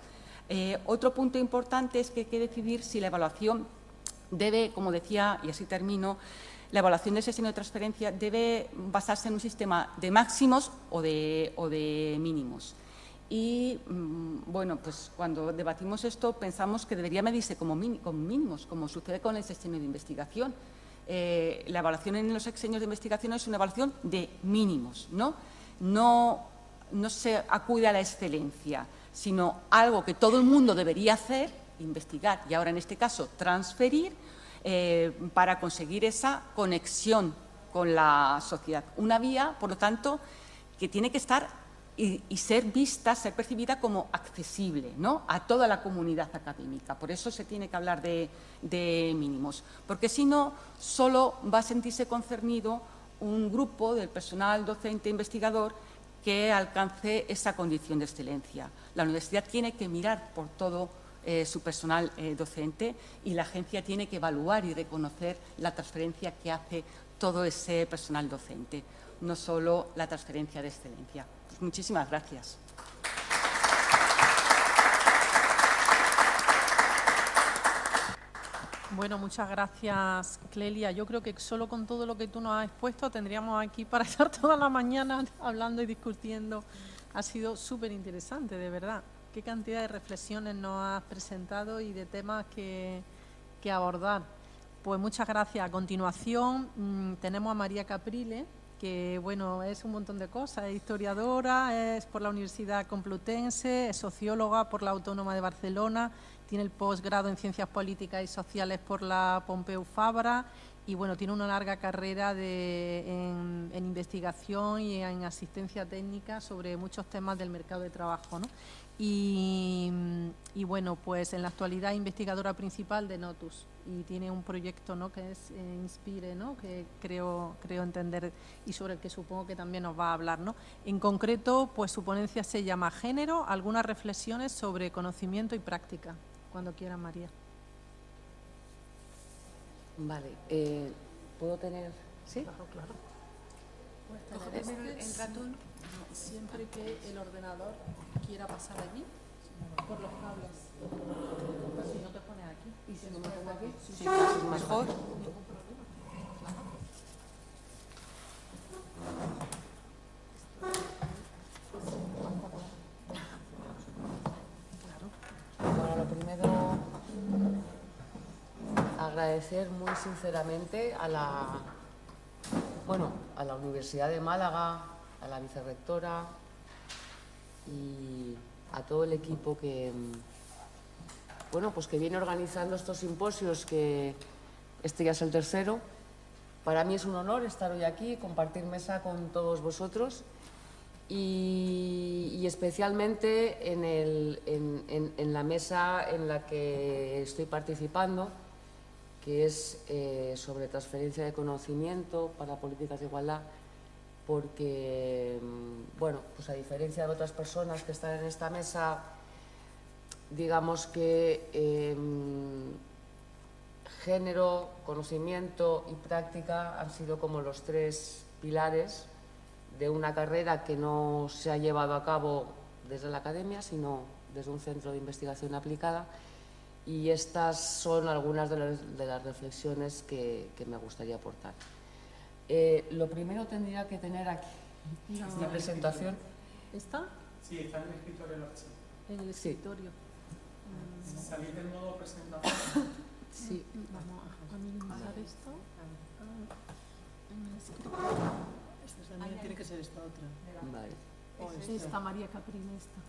Otro punto importante es que hay que decidir si la evaluación debe, como decía, y así termino, la evaluación del sexenio de transferencia debe basarse en un sistema de máximos o de mínimos. Y, bueno, pues cuando debatimos esto pensamos que debería medirse con mínimos, como sucede con el sexenio de investigación. La evaluación en los sexenios de investigación es una evaluación de mínimos, ¿no? No se acude a la excelencia, sino algo que todo el mundo debería hacer, investigar y ahora en este caso transferir, para conseguir esa conexión con la sociedad. Una vía, por lo tanto, que tiene que estar y ser vista, ser percibida como accesible, ¿no?, a toda la comunidad académica. Por eso se tiene que hablar de mínimos, porque si no, solo va a sentirse concernido un grupo del personal docente investigador que alcance esa condición de excelencia. La universidad tiene que mirar por todo su personal docente y la agencia tiene que evaluar y reconocer la transferencia que hace todo ese personal docente, no solo la transferencia de excelencia. Pues muchísimas gracias.
Bueno, muchas gracias, Clelia. Yo creo que solo con todo lo que tú nos has expuesto tendríamos aquí para estar toda la mañana hablando y discutiendo. Ha sido súper interesante, de verdad. Qué cantidad de reflexiones nos has presentado y de temas que abordar. Pues muchas gracias. A continuación tenemos a María Caprile, que bueno, es un montón de cosas. Es historiadora, es por la Universidad Complutense, es socióloga por la Autónoma de Barcelona, tiene el posgrado en Ciencias Políticas y Sociales por la Pompeu Fabra y bueno, tiene una larga carrera en investigación y en asistencia técnica sobre muchos temas del mercado de trabajo, ¿no? Y bueno, pues en la actualidad es investigadora principal de Notus y tiene un proyecto, ¿no?, que es Inspire, ¿no?, que creo entender y sobre el que supongo que también nos va a hablar, ¿no? En concreto, pues su ponencia se llama Género, algunas reflexiones sobre conocimiento y práctica. Cuando quiera, María.
Vale, ¿puedo tener...? ¿Sí?
Claro, claro. Puedes tener el ratón siempre que el ordenador quiera pasar allí, por los cables. Si no te pones aquí.
¿Y si no me pongo aquí?
Sí, es mejor.
Bueno, lo primero, agradecer muy sinceramente a la Universidad de Málaga, a la vicerrectora y a todo el equipo que viene organizando estos simposios, que este ya es el tercero. Para mí es un honor estar hoy aquí, compartir mesa con todos vosotros y especialmente en la mesa en la que estoy participando, que es sobre transferencia de conocimiento para políticas de igualdad, porque, bueno, pues a diferencia de otras personas que están en esta mesa, digamos que género, conocimiento y práctica han sido como los tres pilares de una carrera que no se ha llevado a cabo desde la academia, sino desde un centro de investigación aplicada. Y estas son algunas de las reflexiones que me gustaría aportar. Lo primero tendría que tener aquí mi presentación.
¿Está?
Sí, está en el escritorio.
En el escritorio.
Sí. ¿Salís del modo presentación?
Sí.
Vamos a minimizar esto. En el escritorio.
Esta también tiene que ser esta otra.
Vale.
Esta María Caprile, esta.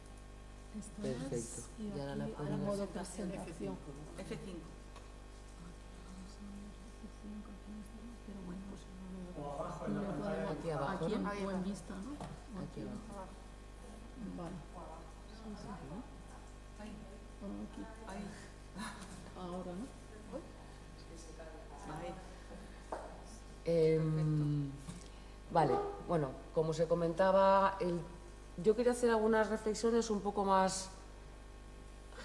Perfecto.
Y
ahora la
aquí,
ponemos.
a modo presentación.
F5.
Pero bueno,
O abajo
y
en la
le
pantalla.
podemos,
Aquí abajo,
aquí
¿no?
en buen vista, ¿no?
Aquí abajo.
Vale. Sí, sí. Aquí. Ahora, ¿no?
Vale, bueno, como se comentaba, yo quería hacer algunas reflexiones un poco más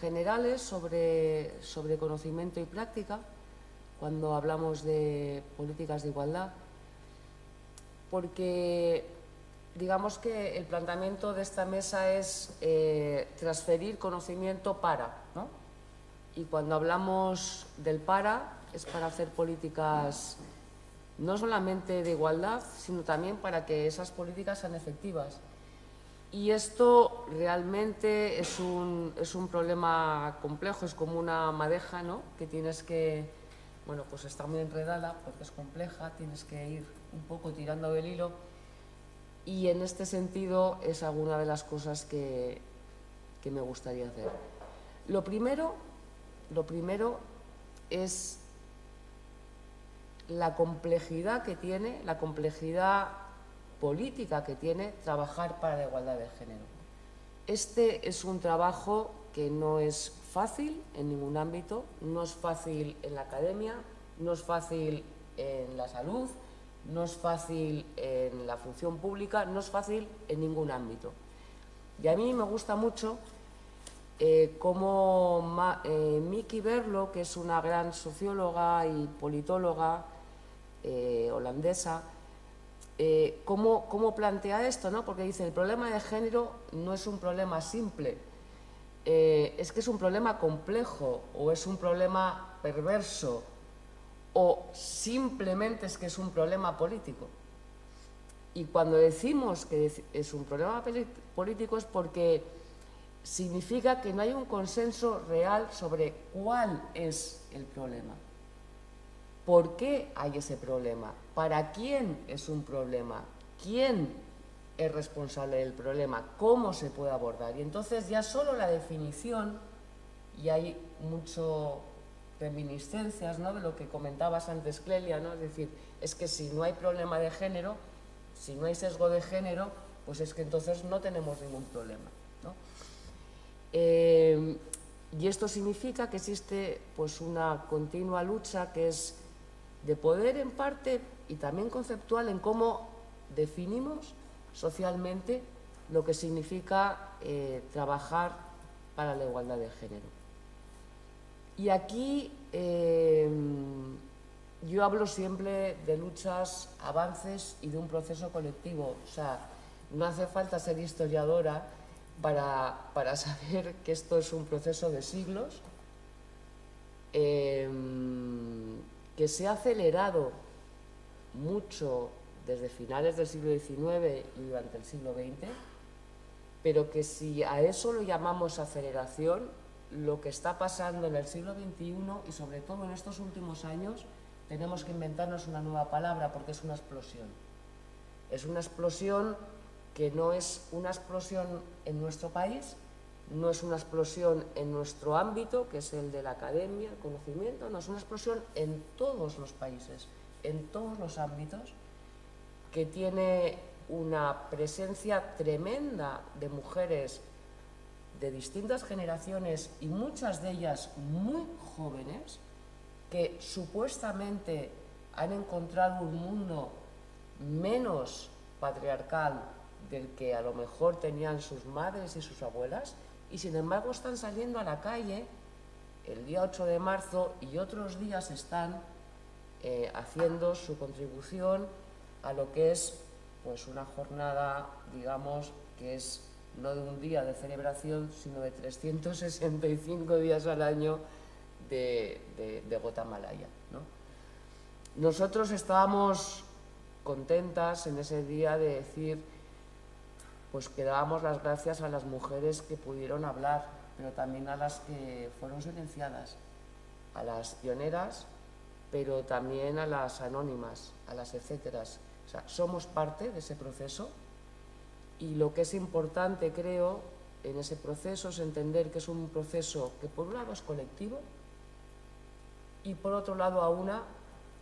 generales sobre conocimiento y práctica cuando hablamos de políticas de igualdad, porque digamos que el planteamiento de esta mesa es transferir conocimiento para, ¿no? Y cuando hablamos del para, es para hacer políticas no solamente de igualdad, sino también para que esas políticas sean efectivas. Y esto realmente es un problema complejo, es como una madeja, ¿no? Que tienes que, bueno, pues está muy enredada porque es compleja, tienes que ir un poco tirando del hilo. Y en este sentido es alguna de las cosas que me gustaría hacer. Lo primero es la complejidad que tiene, la complejidad política que tiene trabajar para la igualdad de género. Este es un trabajo que no es fácil en ningún ámbito, no es fácil en la academia, no es fácil en la salud, no es fácil en la función pública, no es fácil en ningún ámbito. Y a mí me gusta mucho cómo Miki Berlo, que es una gran socióloga y politóloga holandesa, cómo plantea esto, ¿no? Porque dice, el problema de género no es un problema simple, es que es un problema complejo o es un problema perverso o simplemente es que es un problema político. Y cuando decimos que es un problema político es porque significa que no hay un consenso real sobre cuál es el problema. ¿Por qué hay ese problema? ¿Para quién es un problema? ¿Quién es responsable del problema? ¿Cómo se puede abordar? Y entonces ya solo la definición, y hay mucho reminiscencias, ¿no?, de lo que comentabas antes, Clelia, ¿no? Es decir, es que si no hay problema de género, si no hay sesgo de género, pues es que entonces no tenemos ningún problema, ¿no? Y esto significa que existe pues una continua lucha que es de poder en parte y también conceptual en cómo definimos socialmente lo que significa trabajar para la igualdad de género. Y aquí yo hablo siempre de luchas, avances y de un proceso colectivo. O sea, no hace falta ser historiadora para saber que esto es un proceso de siglos, que se ha acelerado mucho desde finales del siglo XIX y durante el siglo XX, pero que si a eso lo llamamos aceleración, lo que está pasando en el siglo XXI y sobre todo en estos últimos años, tenemos que inventarnos una nueva palabra porque es una explosión. Es una explosión que no es una explosión en nuestro país, no es una explosión en nuestro ámbito, que es el de la academia, el conocimiento, no, es una explosión en todos los países, en todos los ámbitos, que tiene una presencia tremenda de mujeres de distintas generaciones y muchas de ellas muy jóvenes, que supuestamente han encontrado un mundo menos patriarcal del que a lo mejor tenían sus madres y sus abuelas, y sin embargo están saliendo a la calle el día 8 de marzo y otros días están haciendo su contribución a lo que es pues una jornada, digamos, que es no de un día de celebración, sino de 365 días al año de Guatemala, ¿no? Nosotros estábamos contentas en ese día de decir pues que dábamos las gracias a las mujeres que pudieron hablar, pero también a las que fueron silenciadas, a las pioneras, pero también a las anónimas, a las etcéteras. O sea, somos parte de ese proceso y lo que es importante, creo, en ese proceso es entender que es un proceso que por un lado es colectivo y por otro lado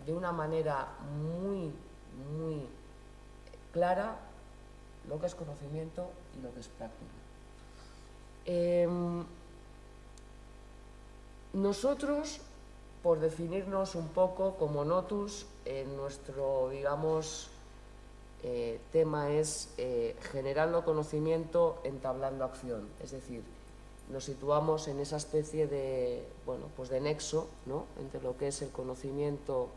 de una manera muy, muy clara, lo que es conocimiento y lo que es práctica. Nosotros, por definirnos un poco como Notus, nuestro, digamos, tema es generando conocimiento, entablando acción. Es decir, nos situamos en esa especie de, bueno, pues de nexo, ¿no?, entre lo que es el conocimiento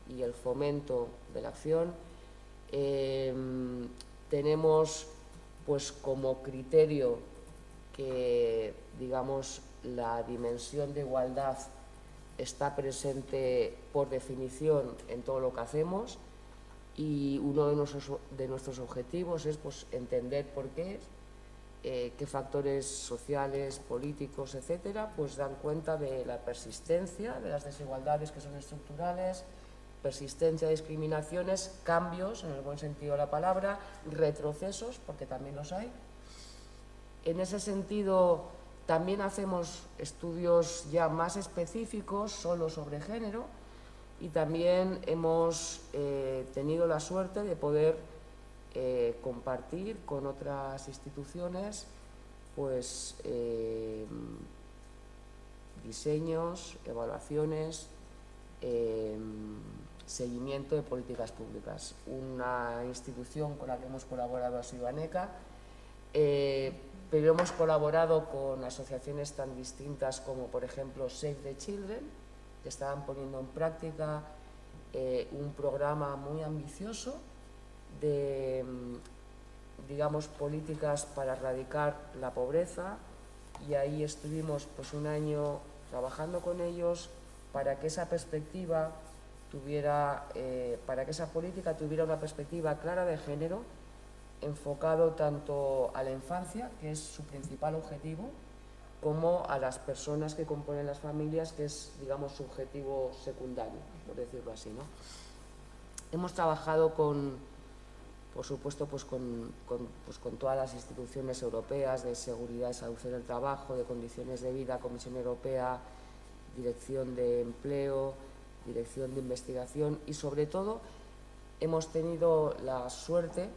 y el fomento de la acción. tenemos pues como criterio que, digamos, la dimensión de igualdad está presente por definición en todo lo que hacemos, y uno de nuestros objetivos es pues entender por qué factores sociales, políticos, etcétera, pues dan cuenta de la persistencia de las desigualdades que son estructurales, persistencia de discriminaciones, cambios, en el buen sentido de la palabra, retrocesos, porque también los hay. En ese sentido, también hacemos estudios ya más específicos, solo sobre género, y también hemos tenido la suerte de poder compartir con otras instituciones pues, diseños, evaluaciones, seguimiento de políticas públicas. Una institución con la que hemos colaborado ha sido ANECA, pero hemos colaborado con asociaciones tan distintas como, por ejemplo, Save the Children, que estaban poniendo en práctica un programa muy ambicioso de, digamos, políticas para erradicar la pobreza, y ahí estuvimos pues un año trabajando con ellos para que esa perspectiva tuviera, para que esa política tuviera una perspectiva clara de género, enfocado tanto a la infancia, que es su principal objetivo, como a las personas que componen las familias, que es, digamos, su objetivo secundario, por decirlo así, ¿no? Hemos trabajado por supuesto, pues con todas las instituciones europeas de seguridad y salud en el trabajo, de condiciones de vida, Comisión Europea, Dirección de Empleo, Dirección de Investigación, y sobre todo hemos tenido la suerte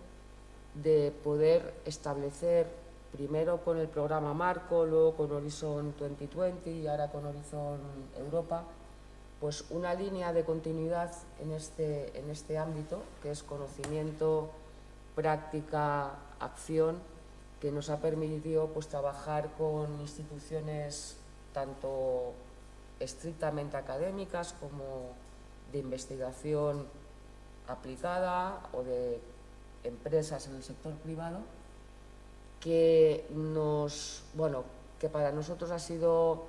de poder establecer, primero con el programa Marco, luego con Horizon 2020 y ahora con Horizon Europa, pues una línea de continuidad en este ámbito, que es conocimiento, práctica, acción, que nos ha permitido pues trabajar con instituciones tanto estrictamente académicas como de investigación aplicada o de empresas en el sector privado, que que para nosotros ha sido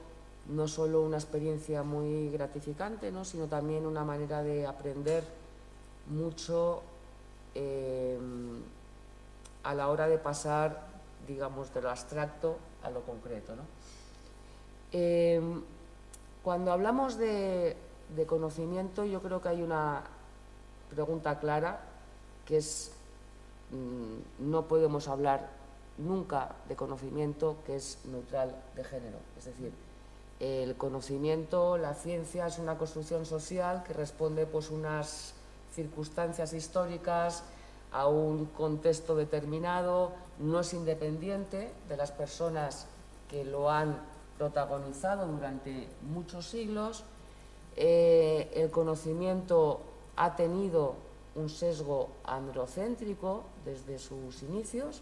no solo una experiencia muy gratificante, ¿no?, sino también una manera de aprender mucho a la hora de pasar, digamos, de lo abstracto a lo concreto, ¿no? Cuando hablamos de conocimiento, yo creo que hay una pregunta clara, que es: no podemos hablar nunca de conocimiento que es neutral de género. Es decir, el conocimiento, la ciencia, es una construcción social que responde pues unas circunstancias históricas, a un contexto determinado, no es independiente de las personas que lo han protagonizado durante muchos siglos. El conocimiento ha tenido un sesgo androcéntrico desde sus inicios,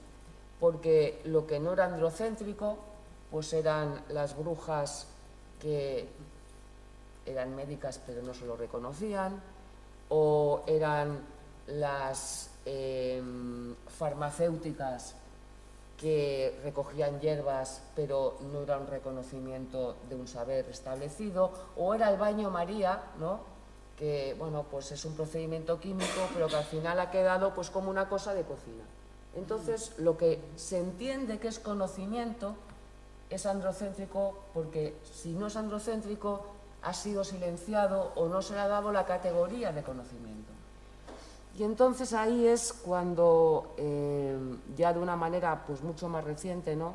porque lo que no era androcéntrico pues eran las brujas, que eran médicas pero no se lo reconocían, o eran las farmacéuticas que recogían hierbas pero no era un reconocimiento de un saber establecido, o era el baño María, ¿no?, que bueno, pues es un procedimiento químico pero que al final ha quedado pues como una cosa de cocina. Entonces, lo que se entiende que es conocimiento es androcéntrico, porque si no es androcéntrico ha sido silenciado o no se le ha dado la categoría de conocimiento. Y entonces ahí es cuando, ya de una manera pues mucho más reciente, ¿no?,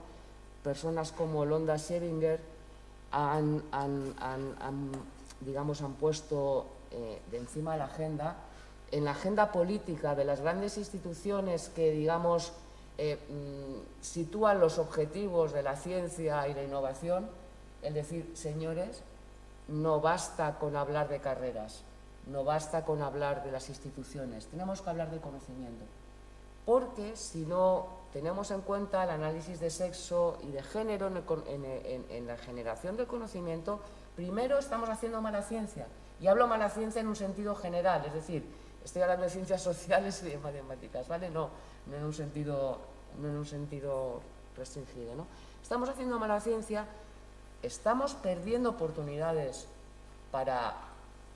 personas como Londa Scheringer han puesto de encima de la agenda, en la agenda política de las grandes instituciones que, digamos, sitúan los objetivos de la ciencia y la innovación, es decir, señores, no basta con hablar de carreras, no basta con hablar de las instituciones, tenemos que hablar de conocimiento. Porque si no tenemos en cuenta el análisis de sexo y de género en la generación del conocimiento, primero estamos haciendo mala ciencia. Y hablo mala ciencia en un sentido general, es decir, Estoy hablando de ciencias sociales y de matemáticas, ¿vale? No en un sentido restringido, ¿no? Estamos haciendo mala ciencia, estamos perdiendo oportunidades para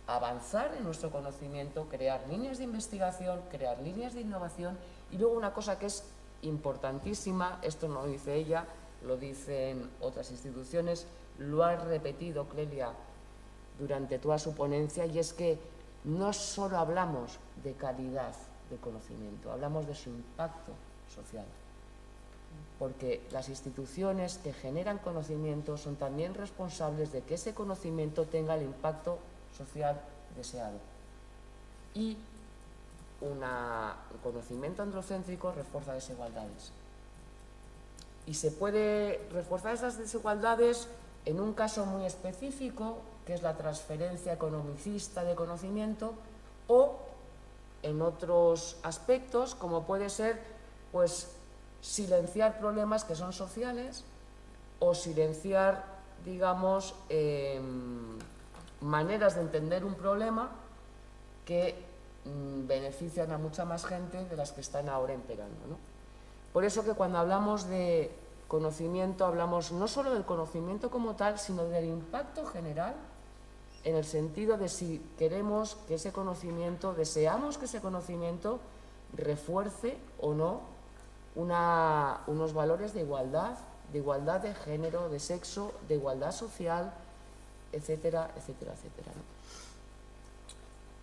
avanzar en nuestro conocimiento, crear líneas de investigación, crear líneas de innovación y luego una cosa que es importantísima, esto no lo dice ella, lo dicen otras instituciones, lo ha repetido Clelia durante toda su ponencia, y es que no solo hablamos de calidad de conocimiento, hablamos de su impacto social. Porque las instituciones que generan conocimiento son también responsables de que ese conocimiento tenga el impacto social deseado. Y un conocimiento androcéntrico refuerza desigualdades. Y se puede reforzar esas desigualdades en un caso muy específico, que es la transferencia economicista de conocimiento, o en otros aspectos, como puede ser, pues, silenciar problemas que son sociales o silenciar, digamos, maneras de entender un problema que benefician a mucha más gente de las que están ahora imperando, ¿no? Por eso que cuando hablamos de conocimiento hablamos no solo del conocimiento como tal, sino del impacto general, en el sentido de si queremos que ese conocimiento, deseamos que ese conocimiento refuerce o no unos valores de igualdad de género, de sexo, de igualdad social, etcétera, etcétera, etcétera,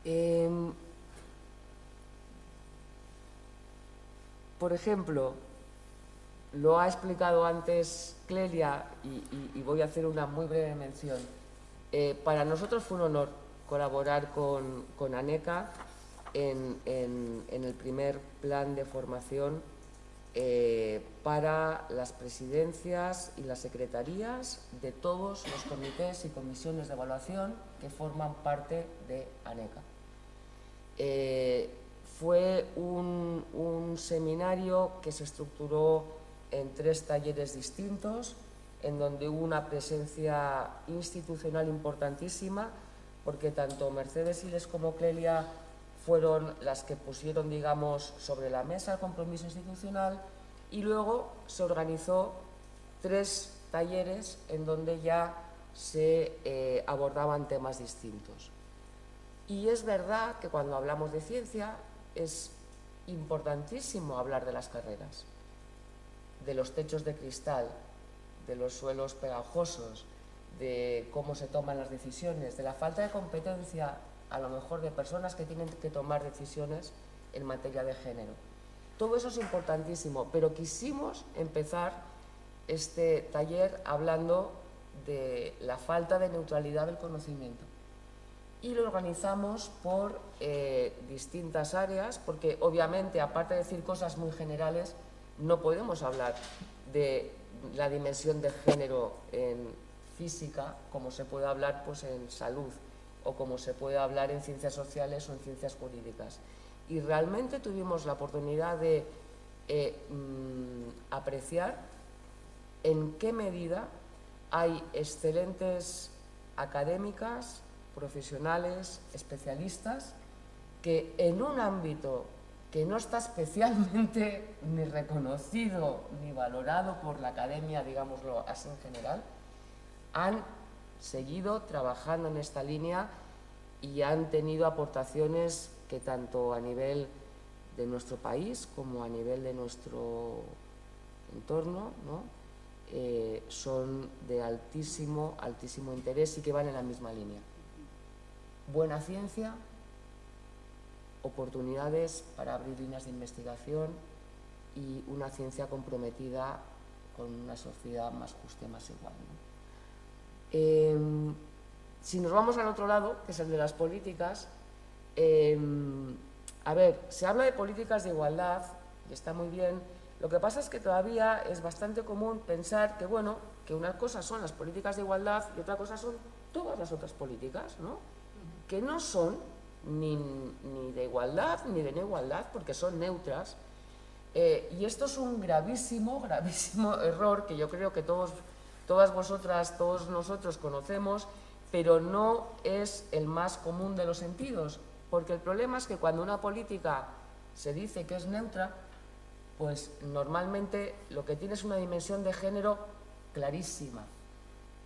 ¿no? Por ejemplo, lo ha explicado antes Clelia y voy a hacer una muy breve mención. Para nosotros fue un honor colaborar con ANECA en el primer plan de formación para las presidencias y las secretarías de todos los comités y comisiones de evaluación que forman parte de ANECA. Fue un seminario que se estructuró en 3 talleres distintos, en donde hubo una presencia institucional importantísima, porque tanto Mercedes Siles como Clelia fueron las que pusieron, digamos, sobre la mesa el compromiso institucional, y luego se organizó 3 talleres en donde ya se abordaban temas distintos. Y es verdad que cuando hablamos de ciencia es importantísimo hablar de las carreras, de los techos de cristal, de los suelos pegajosos, de cómo se toman las decisiones, de la falta de competencia, a lo mejor, de personas que tienen que tomar decisiones en materia de género. Todo eso es importantísimo, pero quisimos empezar este taller hablando de la falta de neutralidad del conocimiento. Y lo organizamos por distintas áreas, porque obviamente, aparte de decir cosas muy generales, no podemos hablar de la dimensión de género en física como se puede hablar, pues, en salud, o como se puede hablar en ciencias sociales o en ciencias jurídicas. Y realmente tuvimos la oportunidad de apreciar en qué medida hay excelentes académicas, profesionales, especialistas, que en un ámbito que no está especialmente ni reconocido ni valorado por la academia, digámoslo así en general, han seguido trabajando en esta línea y han tenido aportaciones que tanto a nivel de nuestro país como a nivel de nuestro entorno, ¿no? Son de altísimo interés y que van en la misma línea. Buena ciencia, oportunidades para abrir líneas de investigación y una ciencia comprometida con una sociedad más justa y más igual, ¿no? Si nos vamos al otro lado, que es el de las políticas, a ver, se habla de políticas de igualdad y está muy bien. Lo que pasa es que todavía es bastante común pensar que, bueno, que una cosa son las políticas de igualdad y otra cosa son todas las otras políticas, ¿no? Que no son ni de igualdad ni de no igualdad, porque son neutras. Y esto es un gravísimo error que yo creo que todas vosotras, todos nosotros conocemos, pero no es el más común de los sentidos. Porque el problema es que cuando una política se dice que es neutra, pues normalmente lo que tiene es una dimensión de género clarísima,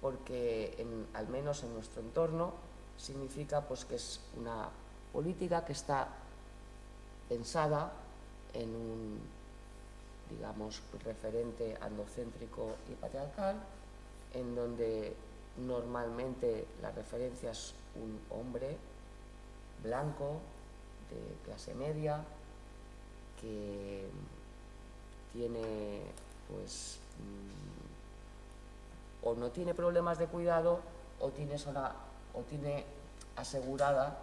porque al menos en nuestro entorno significa pues que es una política que está pensada en un, digamos, referente androcéntrico y patriarcal, en donde normalmente la referencia es un hombre blanco, de clase media, que tiene, pues, o no tiene problemas de cuidado o tiene asegurada,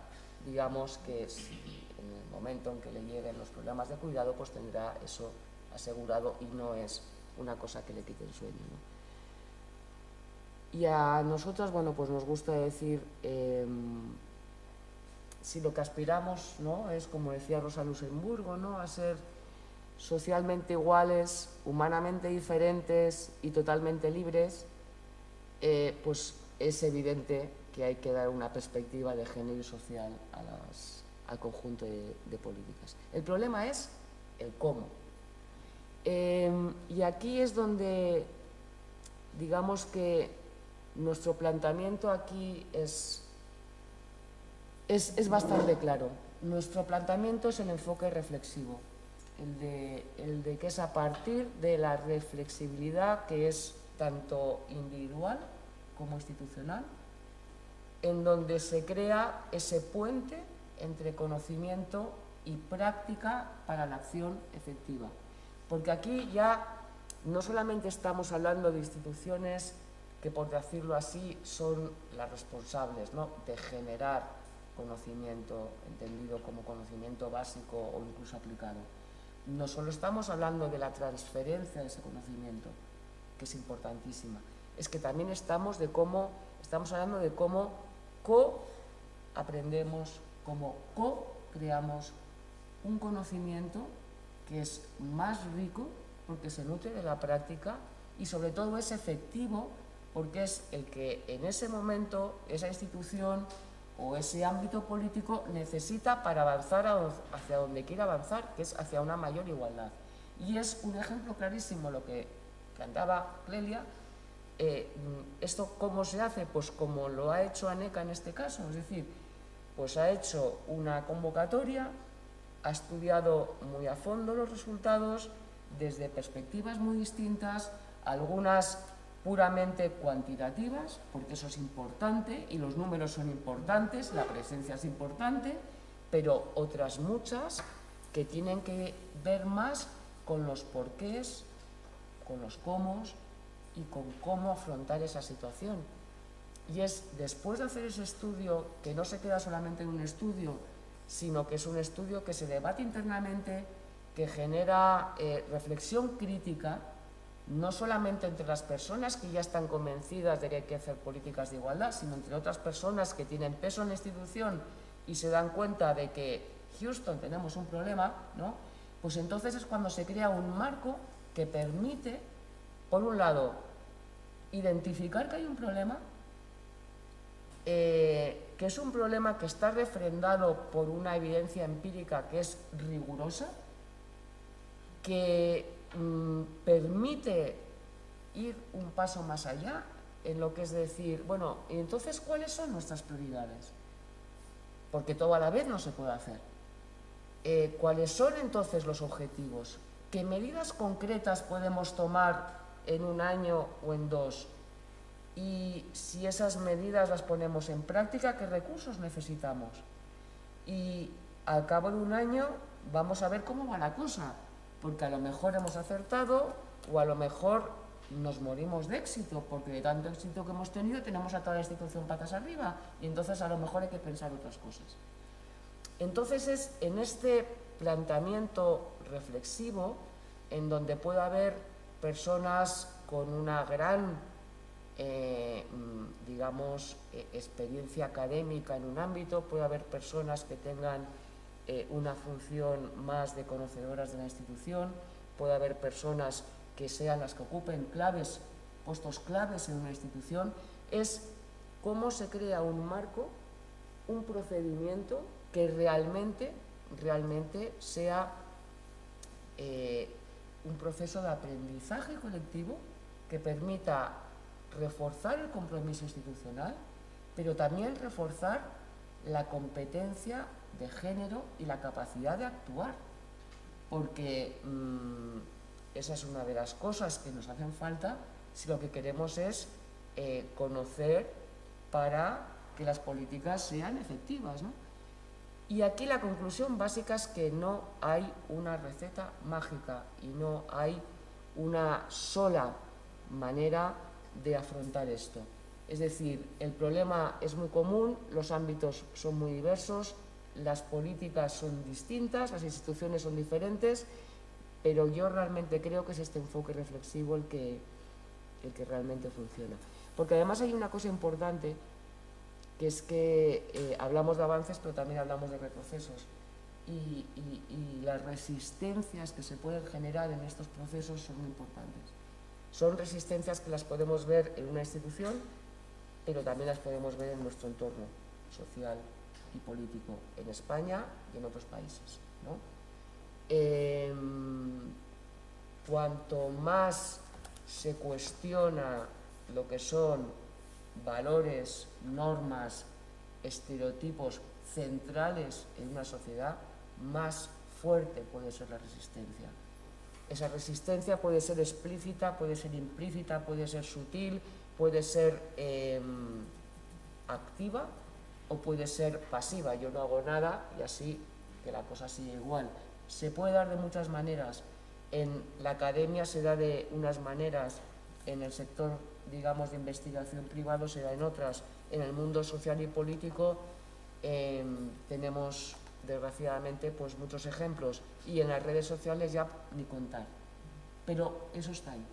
digamos, que si en el momento en que le lleguen los problemas de cuidado, pues tendrá eso asegurado y no es una cosa que le quite el sueño, ¿no? Y a nosotras, bueno, pues nos gusta decir, si lo que aspiramos, ¿no?, es, como decía Rosa Luxemburgo, ¿no?, a ser socialmente iguales, humanamente diferentes y totalmente libres, pues es evidente que hay que dar una perspectiva de género y social al conjunto de políticas. El problema es el cómo. Y aquí es donde, digamos que nuestro planteamiento aquí es bastante claro. Nuestro planteamiento es el enfoque reflexivo, el de que es a partir de la reflexibilidad que es tanto individual como institucional, en donde se crea ese puente entre conocimiento y práctica para la acción efectiva. Porque aquí ya no solamente estamos hablando de instituciones que, por decirlo así, son las responsables, ¿no?, de generar conocimiento, entendido como conocimiento básico o incluso aplicado. No solo estamos hablando de la transferencia de ese conocimiento, que es importantísima, es que también estamos hablando de cómo co-aprendemos, cómo co-creamos un conocimiento que es más rico porque se nutre de la práctica y sobre todo es efectivo porque es el que en ese momento esa institución o ese ámbito político necesita para avanzar hacia donde quiera avanzar, que es hacia una mayor igualdad. Y es un ejemplo clarísimo lo que cantaba Clelia. ¿Esto cómo se hace? Pues como lo ha hecho ANECA en este caso, es decir, pues ha hecho una convocatoria, ha estudiado muy a fondo los resultados desde perspectivas muy distintas, algunas puramente cuantitativas, porque eso es importante y los números son importantes, la presencia es importante, pero otras muchas que tienen que ver más con los porqués, con los cómo y con cómo afrontar esa situación. Y es después de hacer ese estudio, que no se queda solamente en un estudio, sino que es un estudio que se debate internamente, que genera reflexión crítica, no solamente entre las personas que ya están convencidas de que hay que hacer políticas de igualdad, sino entre otras personas que tienen peso en la institución y se dan cuenta de que Houston tenemos un problema, ¿no? Pues entonces es cuando se crea un marco que permite, por un lado, identificar que hay un problema, que es un problema que está refrendado por una evidencia empírica que es rigurosa, que permite ir un paso más allá en lo que es decir, bueno, ¿y entonces cuáles son nuestras prioridades? Porque todo a la vez no se puede hacer. ¿Cuáles son entonces los objetivos? ¿Qué medidas concretas podemos tomar en un año o en 2? Y si esas medidas las ponemos en práctica, ¿qué recursos necesitamos? Y al cabo de un año vamos a ver cómo va la cosa, porque a lo mejor hemos acertado o a lo mejor nos morimos de éxito, porque de tanto éxito que hemos tenido tenemos a toda la institución patas arriba y entonces a lo mejor hay que pensar otras cosas. Entonces es en este planteamiento reflexivo en donde puede haber personas con una gran digamos, experiencia académica en un ámbito, puede haber personas que tengan una función más de conocedoras de la institución, puede haber personas que sean las que ocupen claves, puestos claves en una institución, es cómo se crea un marco un procedimiento que realmente sea un proceso de aprendizaje colectivo que permita reforzar el compromiso institucional, pero también reforzar la competencia de género y la capacidad de actuar, porque esa es una de las cosas que nos hacen falta si lo que queremos es conocer para que las políticas sean efectivas, ¿no? Y aquí la conclusión básica es que no hay una receta mágica y no hay una sola manera de afrontar esto. Es decir, el problema es muy común, los ámbitos son muy diversos, las políticas son distintas, las instituciones son diferentes, pero yo realmente creo que es este enfoque reflexivo el que realmente funciona. Porque además hay una cosa importante, que es que hablamos de avances, pero también hablamos de retrocesos. Y las resistencias que se pueden generar en estos procesos son muy importantes. Son resistencias que las podemos ver en una institución, pero también las podemos ver en nuestro entorno social y político, en España y en otros países, ¿no? Cuanto más se cuestiona lo que son valores, normas, estereotipos centrales en una sociedad, más fuerte puede ser la resistencia. Esa resistencia puede ser explícita, puede ser implícita, puede ser sutil, puede ser activa o puede ser pasiva. Yo no hago nada y así que la cosa sigue igual. Se puede dar de muchas maneras. En la academia se da de unas maneras, en el sector, digamos, de investigación privado se da en otras. En el mundo social y político tenemos, desgraciadamente, pues muchos ejemplos, y en las redes sociales ya ni contar. Pero eso está ahí.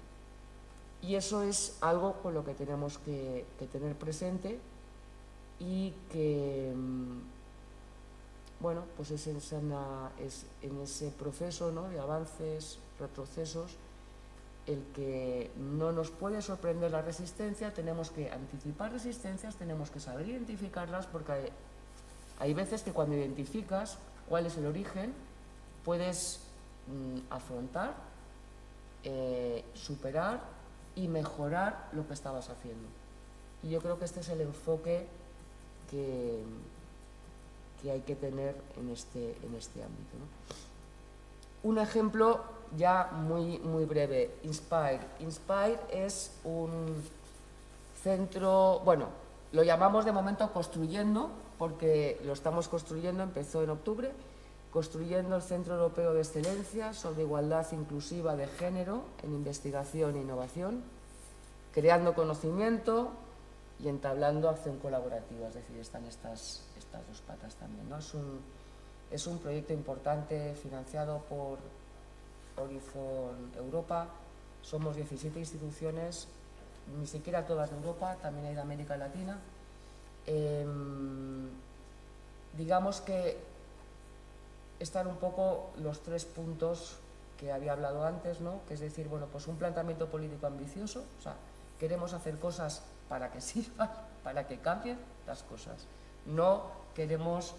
Y eso es algo con lo que tenemos que tener presente y que, bueno, pues es en ese proceso, ¿no?, de avances, retrocesos, el que no nos puede sorprender la resistencia. Tenemos que anticipar resistencias, tenemos que saber identificarlas, porque hay veces que cuando identificas cuál es el origen, puedes afrontar, superar y mejorar lo que estabas haciendo. Y yo creo que este es el enfoque que hay que tener en este ámbito, ¿no? Un ejemplo ya muy breve, Inspire. Inspire es un centro, bueno, lo llamamos de momento Construyendo, porque lo estamos construyendo, empezó en octubre, construyendo el Centro Europeo de Excelencia sobre Igualdad Inclusiva de Género en Investigación e Innovación, creando conocimiento y entablando acción colaborativa. Es decir, están estas dos patas también, ¿no? Es un proyecto importante financiado por Horizon Europa. Somos 17 instituciones, ni siquiera todas de Europa, también hay de América Latina. Digamos que están un poco los 3 puntos que había hablado antes, ¿no? Que es decir, bueno, pues un planteamiento político ambicioso, o sea, queremos hacer cosas para que sirvan, para que cambien las cosas. No queremos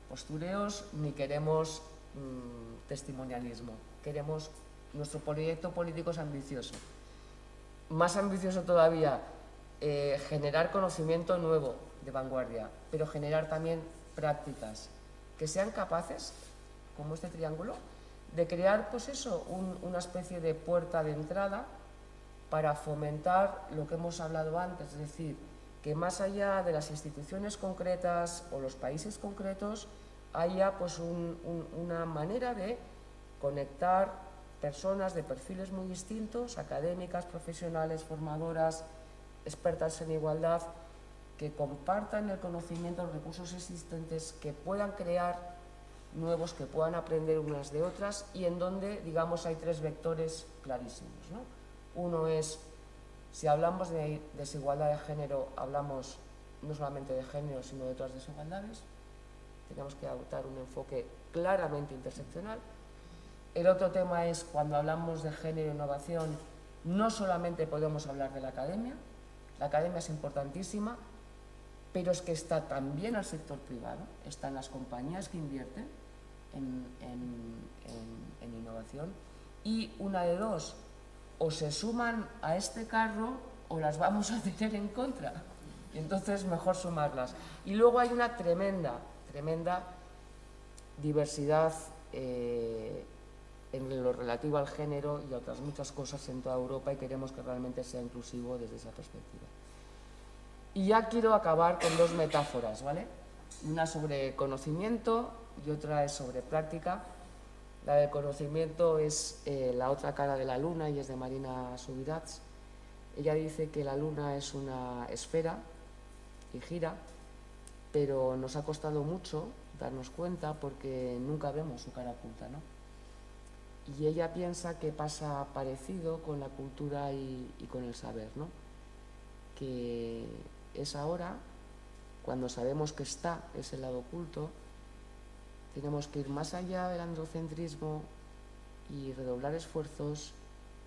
postureos ni queremos testimonialismo. Queremos, nuestro proyecto político es ambicioso. Más ambicioso todavía, generar conocimiento nuevo de vanguardia, pero generar también prácticas que sean capaces, como este triángulo, de crear, pues eso, una especie de puerta de entrada para fomentar lo que hemos hablado antes, es decir, que más allá de las instituciones concretas o los países concretos haya pues una manera de conectar personas de perfiles muy distintos, académicas, profesionales, formadoras, expertas en igualdad, que compartan el conocimiento, los recursos existentes, que puedan crear nuevos, que puedan aprender unas de otras, y en donde, digamos, hay 3 vectores clarísimos, ¿no? Uno es, si hablamos de desigualdad de género, hablamos no solamente de género, sino de otras desigualdades. Tenemos que adoptar un enfoque claramente interseccional. El otro tema es, cuando hablamos de género e innovación, no solamente podemos hablar de la academia es importantísima, pero es que está también el sector privado, están las compañías que invierten en innovación, y una de dos, o se suman a este carro o las vamos a tener en contra. Y entonces mejor sumarlas. Y luego hay una tremenda diversidad en lo relativo al género y a otras muchas cosas en toda Europa, y queremos que realmente sea inclusivo desde esa perspectiva. Y ya quiero acabar con dos metáforas, ¿vale? Una sobre conocimiento y otra es sobre práctica. La del conocimiento es La otra cara de la luna y es de Marina Subirats. Ella dice que la luna es una esfera y gira, pero nos ha costado mucho darnos cuenta porque nunca vemos su cara oculta, ¿no? Y ella piensa que pasa parecido con la cultura y con el saber, ¿no? Que es ahora, cuando sabemos que está ese lado oculto, tenemos que ir más allá del androcentrismo y redoblar esfuerzos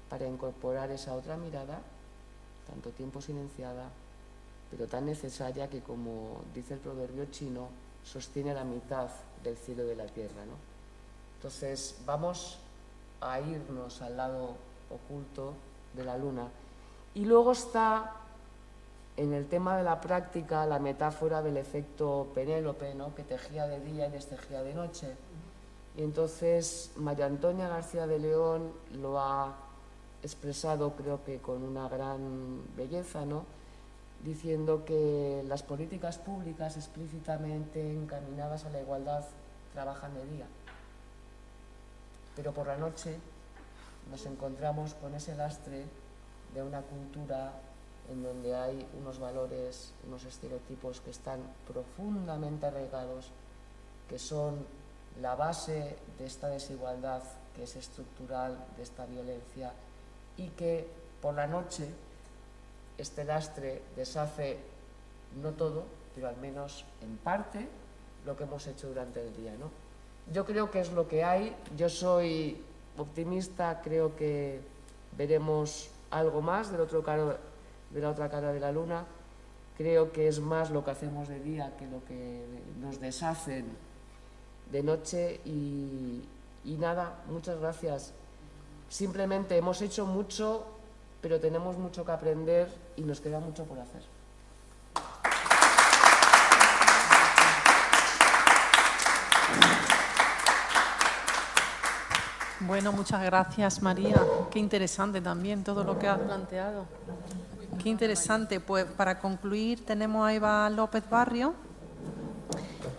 para incorporar esa otra mirada, tanto tiempo silenciada, pero tan necesaria que, como dice el proverbio chino, sostiene la mitad del cielo y de la tierra, ¿no? Entonces vamos a irnos al lado oculto de la luna. Y luego está, en el tema de la práctica, la metáfora del efecto Penélope, ¿no? Que tejía de día y destejía de noche. Y entonces María Antonia García de León lo ha expresado, creo que con una gran belleza, ¿no? Diciendo que las políticas públicas explícitamente encaminadas a la igualdad trabajan de día, pero por la noche nos encontramos con ese lastre de una cultura en donde hay unos valores, unos estereotipos que están profundamente arraigados, que son la base de esta desigualdad que es estructural, de esta violencia, y que por la noche este lastre deshace no todo, pero al menos en parte lo que hemos hecho durante el día, ¿no? Yo creo que es lo que hay. Yo soy optimista, creo que veremos algo más de la otra cara de la luna. Creo que es más lo que hacemos de día que lo que nos deshacen de noche. Y nada, muchas gracias. Simplemente hemos hecho mucho, pero tenemos mucho que aprender y nos queda mucho por hacer.
Bueno, muchas gracias, María. Qué interesante también todo lo que has planteado. Qué interesante. Pues para concluir tenemos a Eva López Barrio,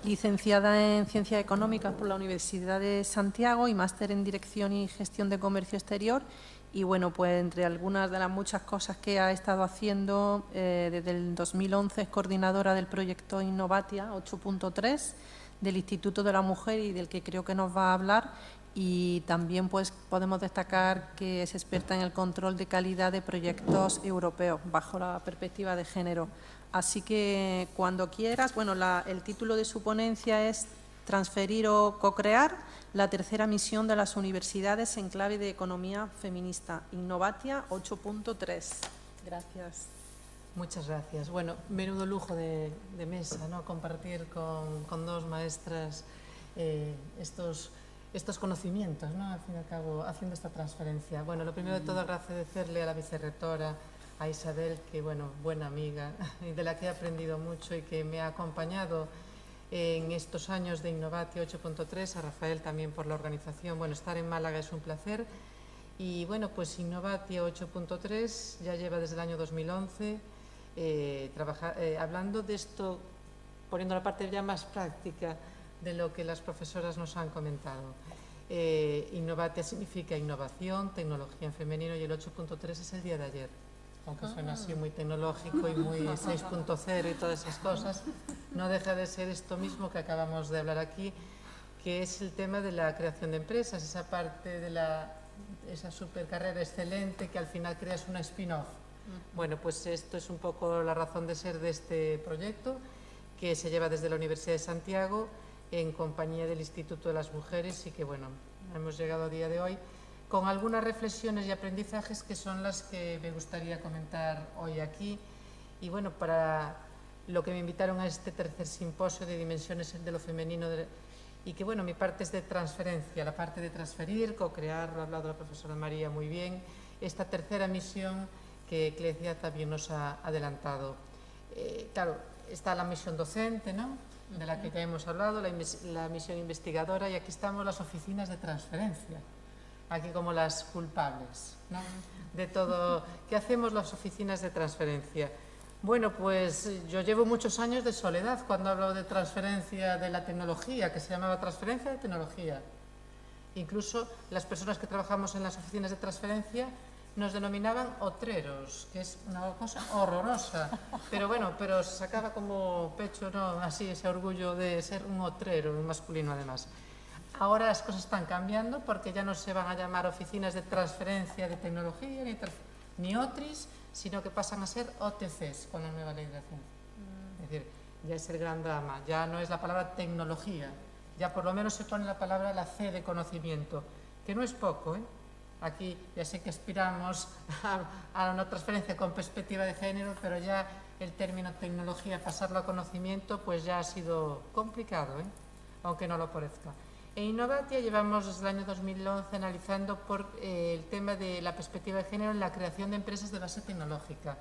licenciada en Ciencias Económicas por la Universidad de Santiago y máster en Dirección y Gestión de Comercio Exterior. Y bueno, pues entre algunas de las muchas cosas que ha estado haciendo, desde el 2011 es coordinadora del proyecto Innovatia 8.3 del Instituto de la Mujer y del que creo que nos va a hablar. Y también pues podemos destacar que es experta en el control de calidad de proyectos europeos bajo la perspectiva de género. Así que cuando quieras, bueno, el título de su ponencia es Transferir o co-crear la tercera misión de las universidades en clave de economía feminista, Innovatia 8.3. Gracias.
Muchas gracias. Bueno, menudo lujo de mesa, ¿no? Compartir con dos maestras estos conocimientos, ¿no? Al fin y al cabo, haciendo esta transferencia. Bueno, lo primero de todo, agradecerle a la vicerrectora, a Isabel, que, bueno, buena amiga, y de la que he aprendido mucho y que me ha acompañado en estos años de Innovatia 8.3, a Rafael también por la organización. Bueno, estar en Málaga es un placer. Y, bueno, pues Innovatia 8.3 ya lleva desde el año 2011 hablando de esto, poniendo la parte ya más práctica de lo que las profesoras nos han comentado. Innovatia significa innovación, tecnología en femenino, y el 8.3 es el día de ayer. Aunque suena así muy tecnológico y muy 6.0 y todas esas cosas, no deja de ser esto mismo que acabamos de hablar aquí, que es el tema de la creación de empresas, esa parte de esa supercarrera excelente que al final creas una spin-off. Bueno, pues esto es un poco la razón de ser de este proyecto, que se lleva desde la Universidad de Santiago en compañía del Instituto de las Mujeres, y que, bueno, hemos llegado a día de hoy con algunas reflexiones y aprendizajes que son las que me gustaría comentar hoy aquí. Y, bueno, para lo que me invitaron a este tercer simposio de dimensiones de lo femenino y que, bueno, mi parte es de transferencia, la parte de transferir, co-crear, lo ha hablado la profesora María muy bien, esta tercera misión que Eclesia también nos ha adelantado. Claro, está la misión docente, ¿no?, de la que ya hemos hablado, la misión investigadora, y aquí estamos las oficinas de transferencia, aquí como las culpables, ¿no?, de todo. ¿Qué hacemos las oficinas de transferencia? Bueno, pues yo llevo muchos años de soledad cuando hablo de transferencia de la tecnología, que se llamaba transferencia de tecnología. Incluso las personas que trabajamos en las oficinas de transferencia nos denominaban otreros, que es una cosa horrorosa, pero bueno, pero sacaba como pecho, ¿no?, así ese orgullo de ser un otrero, un masculino además. Ahora las cosas están cambiando porque ya no se van a llamar oficinas de transferencia de tecnología ni OTRIs, sino que pasan a ser OTCs con la nueva ley de la ciencia. Es decir, ya es el gran drama, ya no es la palabra tecnología, ya por lo menos se pone la palabra, la C de conocimiento, que no es poco, ¿eh? Aquí ya sé que aspiramos a una transferencia con perspectiva de género, pero ya el término tecnología, pasarlo a conocimiento, pues ya ha sido complicado, ¿eh?, aunque no lo parezca. En Innovatia llevamos desde el año 2011 analizando el tema de la perspectiva de género en la creación de empresas de base tecnológica.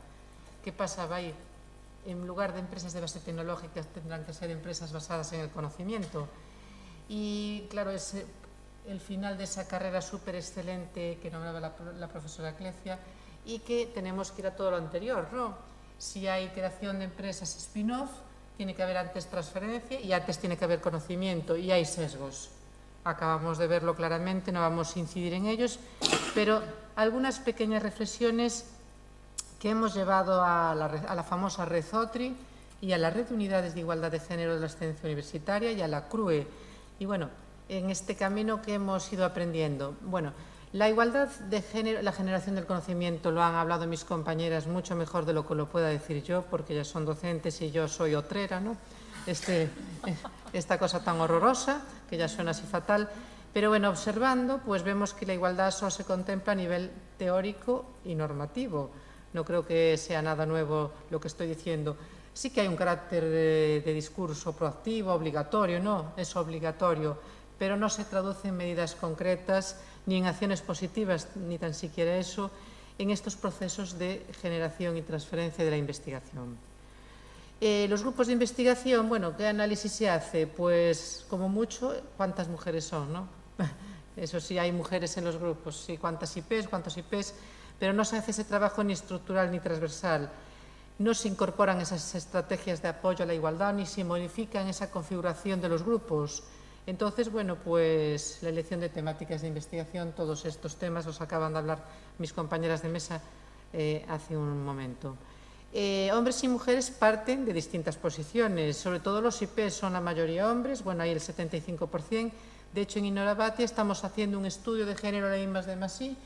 ¿Qué pasaba ahí? En lugar de empresas de base tecnológica tendrán que ser empresas basadas en el conocimiento. Y claro, es el final de esa carrera súper excelente que nombraba la profesora Eclesia, y que tenemos que ir a todo lo anterior, ¿no? Si hay creación de empresas spin-off, tiene que haber antes transferencia y antes tiene que haber conocimiento, y hay sesgos. Acabamos de verlo claramente, no vamos a incidir en ellos, pero algunas pequeñas reflexiones que hemos llevado a la famosa red OTRI y a la red de unidades de igualdad de género de la excelencia universitaria y a la CRUE. Y bueno, en este camino que hemos ido aprendiendo. Bueno, la igualdad de género, la generación del conocimiento, lo han hablado mis compañeras mucho mejor de lo que lo pueda decir yo, porque ellas son docentes y yo soy otrera, ¿no? Esta cosa tan horrorosa, que ya suena así fatal. Pero bueno, observando, pues vemos que la igualdad solo se contempla a nivel teórico y normativo. No creo que sea nada nuevo lo que estoy diciendo. Sí que hay un carácter de discurso proactivo, obligatorio, ¿no? Es obligatorio, pero no se traduce en medidas concretas ni en acciones positivas, ni tan siquiera eso, en estos procesos de generación y transferencia de la investigación. Los grupos de investigación, bueno, ¿qué análisis se hace? Pues, como mucho, ¿cuántas mujeres son, no? Eso sí, hay mujeres en los grupos, sí, cuántos IPs, pero no se hace ese trabajo ni estructural ni transversal. No se incorporan esas estrategias de apoyo a la igualdad, ni se modifican esa configuración de los grupos. Entonces, bueno, pues la elección de temáticas de investigación, todos estos temas los acaban de hablar mis compañeras de mesa hace un momento. Hombres y mujeres parten de distintas posiciones, sobre todo los IP son la mayoría hombres, bueno, ahí el 75%. De hecho, en Innovatia estamos haciendo un estudio de género en I+D+I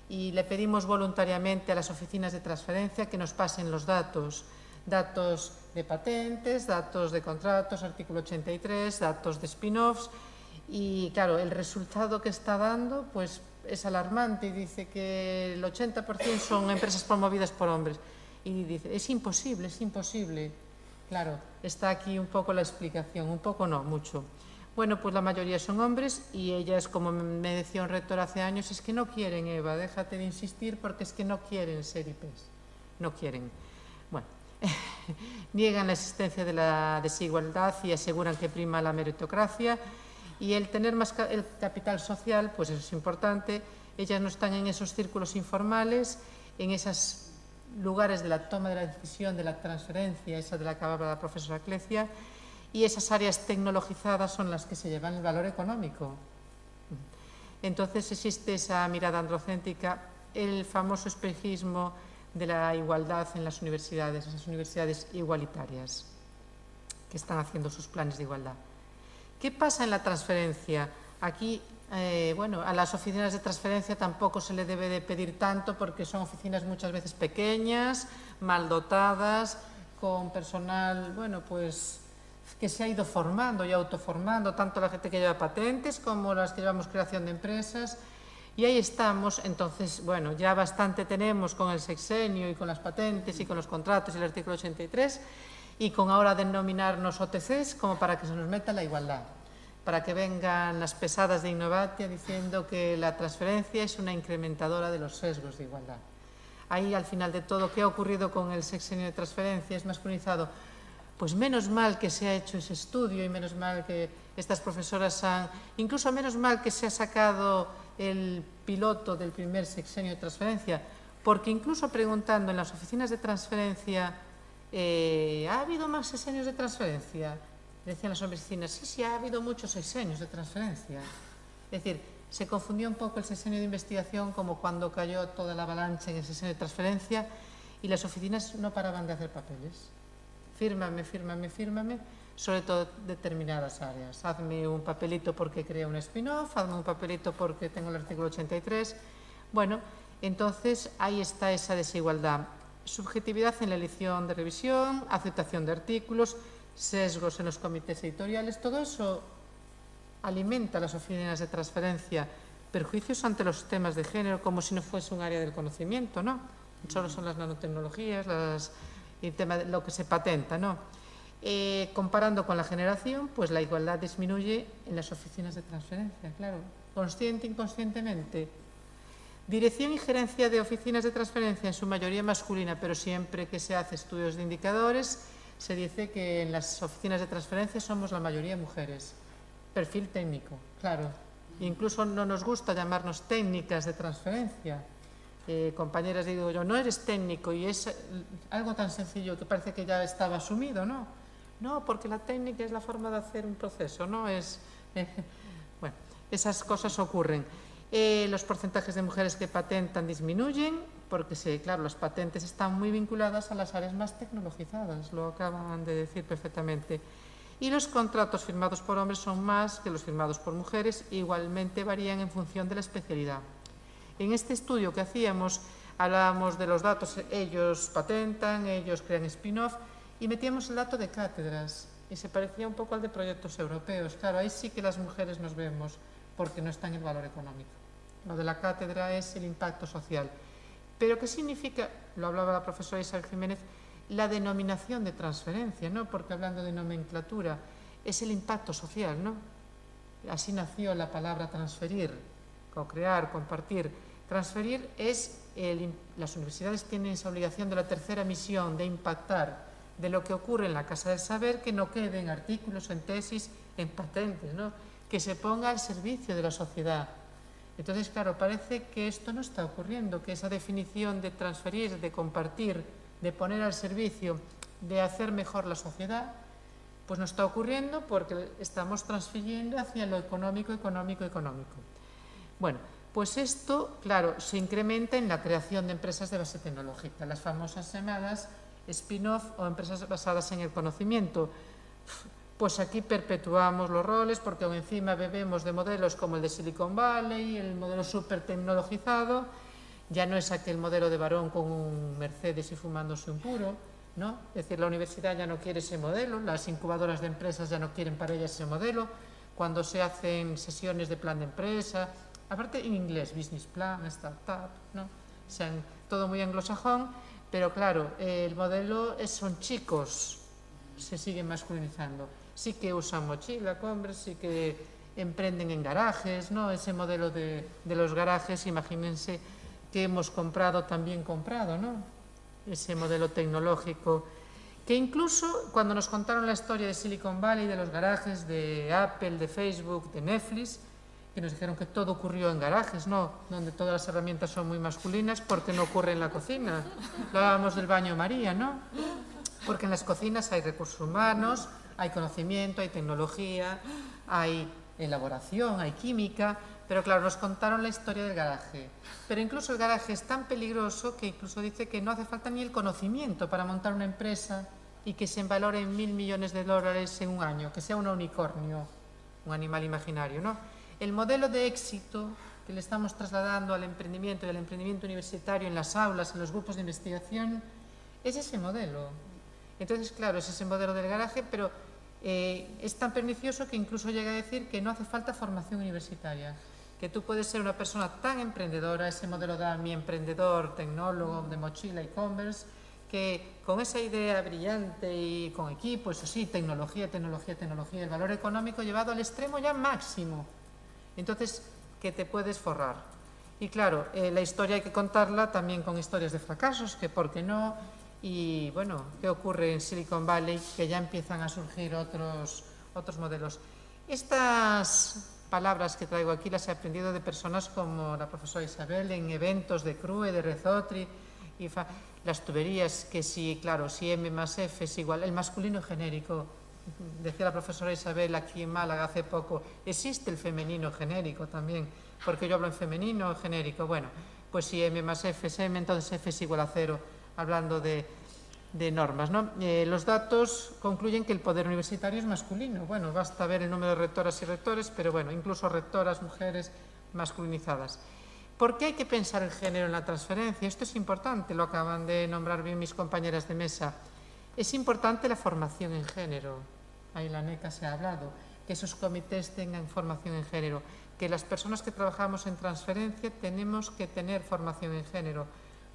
y le pedimos voluntariamente a las oficinas de transferencia que nos pasen los datos de patentes, datos de contratos, artículo 83, datos de spin-offs, y claro, el resultado que está dando pues es alarmante, y dice que el 80% son empresas promovidas por hombres, y dice, es imposible, claro, está aquí un poco la explicación, un poco no, mucho. Bueno, pues la mayoría son hombres y ellas, como me decía un rector hace años, es que no quieren, Eva, déjate de insistir porque es que no quieren ser IPs, no quieren. Bueno, niegan la existencia de la desigualdad y aseguran que prima la meritocracia, y el tener más el capital social, pues eso es importante. Ellas no están en esos círculos informales, en esos lugares de la toma de la decisión, de la transferencia, esa de la que hablaba la profesora Eclesia, y esas áreas tecnologizadas son las que se llevan el valor económico. Entonces existe esa mirada androcéntrica, el famoso espejismo de la igualdad en las universidades, esas universidades igualitarias que están haciendo sus planes de igualdad. ¿Qué pasa en la transferencia? Aquí, bueno, a las oficinas de transferencia tampoco se le debe de pedir tanto porque son oficinas muchas veces pequeñas, mal dotadas, con personal, bueno, pues que se ha ido formando y autoformando, tanto la gente que lleva patentes como las que llevamos creación de empresas. Y ahí estamos, entonces, bueno, ya bastante tenemos con el sexenio y con las patentes y con los contratos y el artículo 83, y con ahora denominarnos OTCs como para que se nos meta la igualdad, para que vengan las pesadas de Innovatia diciendo que la transferencia es una incrementadora de los sesgos de igualdad. Ahí, al final de todo, ¿qué ha ocurrido con el sexenio de transferencia? Es masculinizado. Pues menos mal que se ha hecho ese estudio y menos mal que estas profesoras han... Incluso menos mal que se ha sacado el piloto del primer sexenio de transferencia, porque incluso preguntando en las oficinas de transferencia, ¿ha habido más sexenios de transferencia? Decían las oficinas, sí, ha habido muchos sexenios de transferencia. Es decir, se confundió un poco el sexenio de investigación como cuando cayó toda la avalancha en el sexenio de transferencia y las oficinas no paraban de hacer papeles. Fírmame, fírmame, fírmame, sobre todo determinadas áreas. Hazme un papelito porque crea un spin-off, hazme un papelito porque tengo el artículo 83. Bueno, entonces ahí está esa desigualdad. Subjetividad en la elección de revisión, aceptación de artículos, sesgos en los comités editoriales, todo eso alimenta las oficinas de transferencia, perjuicios ante los temas de género como si no fuese un área del conocimiento, ¿no? Solo son las nanotecnologías, el tema de lo que se patenta, ¿no? Comparando con la generación, pues la igualdad disminuye en las oficinas de transferencia, claro, consciente e inconscientemente. Dirección y gerencia de oficinas de transferencia en su mayoría masculina, pero siempre que se hace estudios de indicadores, se dice que en las oficinas de transferencia somos la mayoría mujeres. Perfil técnico, claro. Incluso no nos gusta llamarnos técnicas de transferencia. Compañeras, digo yo, no eres técnico y es algo tan sencillo que parece que ya estaba asumido, ¿no? No, porque la técnica es la forma de hacer un proceso, ¿no? Bueno, esas cosas ocurren. Los porcentajes de mujeres que patentan disminuyen porque, claro, las patentes están muy vinculadas a las áreas más tecnologizadas, lo acaban de decir perfectamente. Y los contratos firmados por hombres son más que los firmados por mujeres e igualmente varían en función de la especialidad. En este estudio que hacíamos, hablábamos de los datos, ellos patentan, ellos crean spin-off y metíamos el dato de cátedras y se parecía un poco al de proyectos europeos. Claro, ahí sí que las mujeres nos vemos porque no está en el valor económico. Lo de la cátedra es el impacto social. Pero ¿qué significa? Lo hablaba la profesora Isabel Jiménez, la denominación de transferencia, ¿no? Porque hablando de nomenclatura, es el impacto social, ¿no? Así nació la palabra transferir, co-crear, compartir. Transferir es, las universidades tienen esa obligación de la tercera misión de impactar de lo que ocurre en la Casa del Saber, que no quede en artículos, en tesis, en patentes, ¿no? Que se ponga al servicio de la sociedad. Entonces, claro, parece que esto no está ocurriendo, que esa definición de transferir, de compartir, de poner al servicio, de hacer mejor la sociedad, pues no está ocurriendo porque estamos transfiriendo hacia lo económico, económico, económico. Bueno, pues esto, claro, se incrementa en la creación de empresas de base tecnológica, las famosas llamadas spin-off o empresas basadas en el conocimiento. Pues aquí perpetuamos los roles porque aún encima bebemos de modelos como el de Silicon Valley, el modelo súper tecnologizado. Ya no es aquel modelo de varón con un Mercedes y fumándose un puro, ¿no? Es decir, la universidad ya no quiere ese modelo, las incubadoras de empresas ya no quieren para ellas ese modelo. Cuando se hacen sesiones de plan de empresa, aparte en inglés, business plan, startup, ¿no? O sea, todo muy anglosajón, pero claro, el modelo son chicos, se siguen masculinizando. Sí que usan mochila, Converse, sí que emprenden en garajes, ¿no? Ese modelo de los garajes, imagínense que hemos comprado, también comprado, ¿no? Ese modelo tecnológico, que incluso cuando nos contaron la historia de Silicon Valley, de los garajes, de Apple, de Facebook, de Netflix, que nos dijeron que todo ocurrió en garajes, ¿no? Donde todas las herramientas son muy masculinas, porque no ocurre en la cocina. Hablábamos del baño María, ¿no? Porque en las cocinas hay recursos humanos, hay conocimiento, hay tecnología, hay elaboración, hay química, pero claro, nos contaron la historia del garaje. Pero incluso el garaje es tan peligroso que incluso dice que no hace falta ni el conocimiento para montar una empresa y que se valore en $1.000 millones en un año, que sea un unicornio, un animal imaginario, ¿no? El modelo de éxito que le estamos trasladando al emprendimiento y al emprendimiento universitario en las aulas, en los grupos de investigación, es ese modelo. Entonces, claro, es ese modelo del garaje, pero es tan pernicioso que incluso llega a decir que no hace falta formación universitaria, que tú puedes ser una persona tan emprendedora, ese modelo da mi emprendedor, tecnólogo de mochila y Converse, que con esa idea brillante y con equipo, eso sí, tecnología, tecnología, tecnología, el valor económico llevado al extremo ya máximo. Entonces, que te puedes forrar. Y claro, la historia hay que contarla también con historias de fracasos, que por qué no, y bueno, qué ocurre en Silicon Valley, que ya empiezan a surgir otros modelos. Estas palabras que traigo aquí las he aprendido de personas como la profesora Isabel en eventos de CRUE, de Rezotri, y las tuberías, que si, claro, si M más F es igual, el masculino genérico, decía la profesora Isabel aquí en Málaga hace poco, existe el femenino genérico también, porque yo hablo en femenino genérico, bueno, pues si M más F es M, entonces F es igual a 0, hablando de normas, ¿no? Los datos concluyen que el poder universitario es masculino. Bueno, basta ver el número de rectoras y rectores, pero bueno, incluso rectoras, mujeres masculinizadas. ¿Por qué hay que pensar el género en la transferencia? Esto es importante, lo acaban de nombrar bien mis compañeras de mesa. Es importante la formación en género. Ahí la NECA se ha hablado, que esos comités tengan formación en género, que las personas que trabajamos en transferencia tenemos que tener formación en género,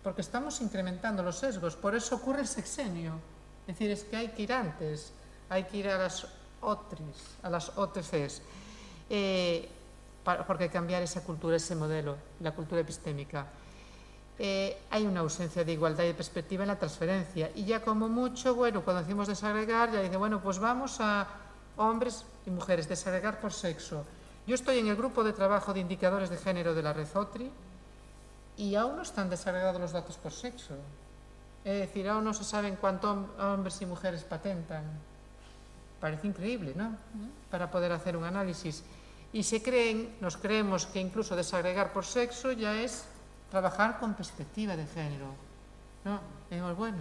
porque estamos incrementando los sesgos, por eso ocurre el sexenio. Es decir, es que hay que ir antes, hay que ir a las OTRIs, a las OTCs, porque hay que cambiar esa cultura, ese modelo, la cultura epistémica. Hay una ausencia de igualdad y de perspectiva en la transferencia, y ya como mucho, bueno, cuando decimos desagregar, ya dice, bueno, pues vamos a hombres y mujeres, desagregar por sexo. Yo estoy en el grupo de trabajo de indicadores de género de la Rezotri, y aún no están desagregados los datos por sexo. Es decir, aún no se saben cuántos hombres y mujeres patentan. Parece increíble, ¿no? Para poder hacer un análisis. Y nos creemos que incluso desagregar por sexo ya es trabajar con perspectiva de género, ¿no? Digamos, bueno,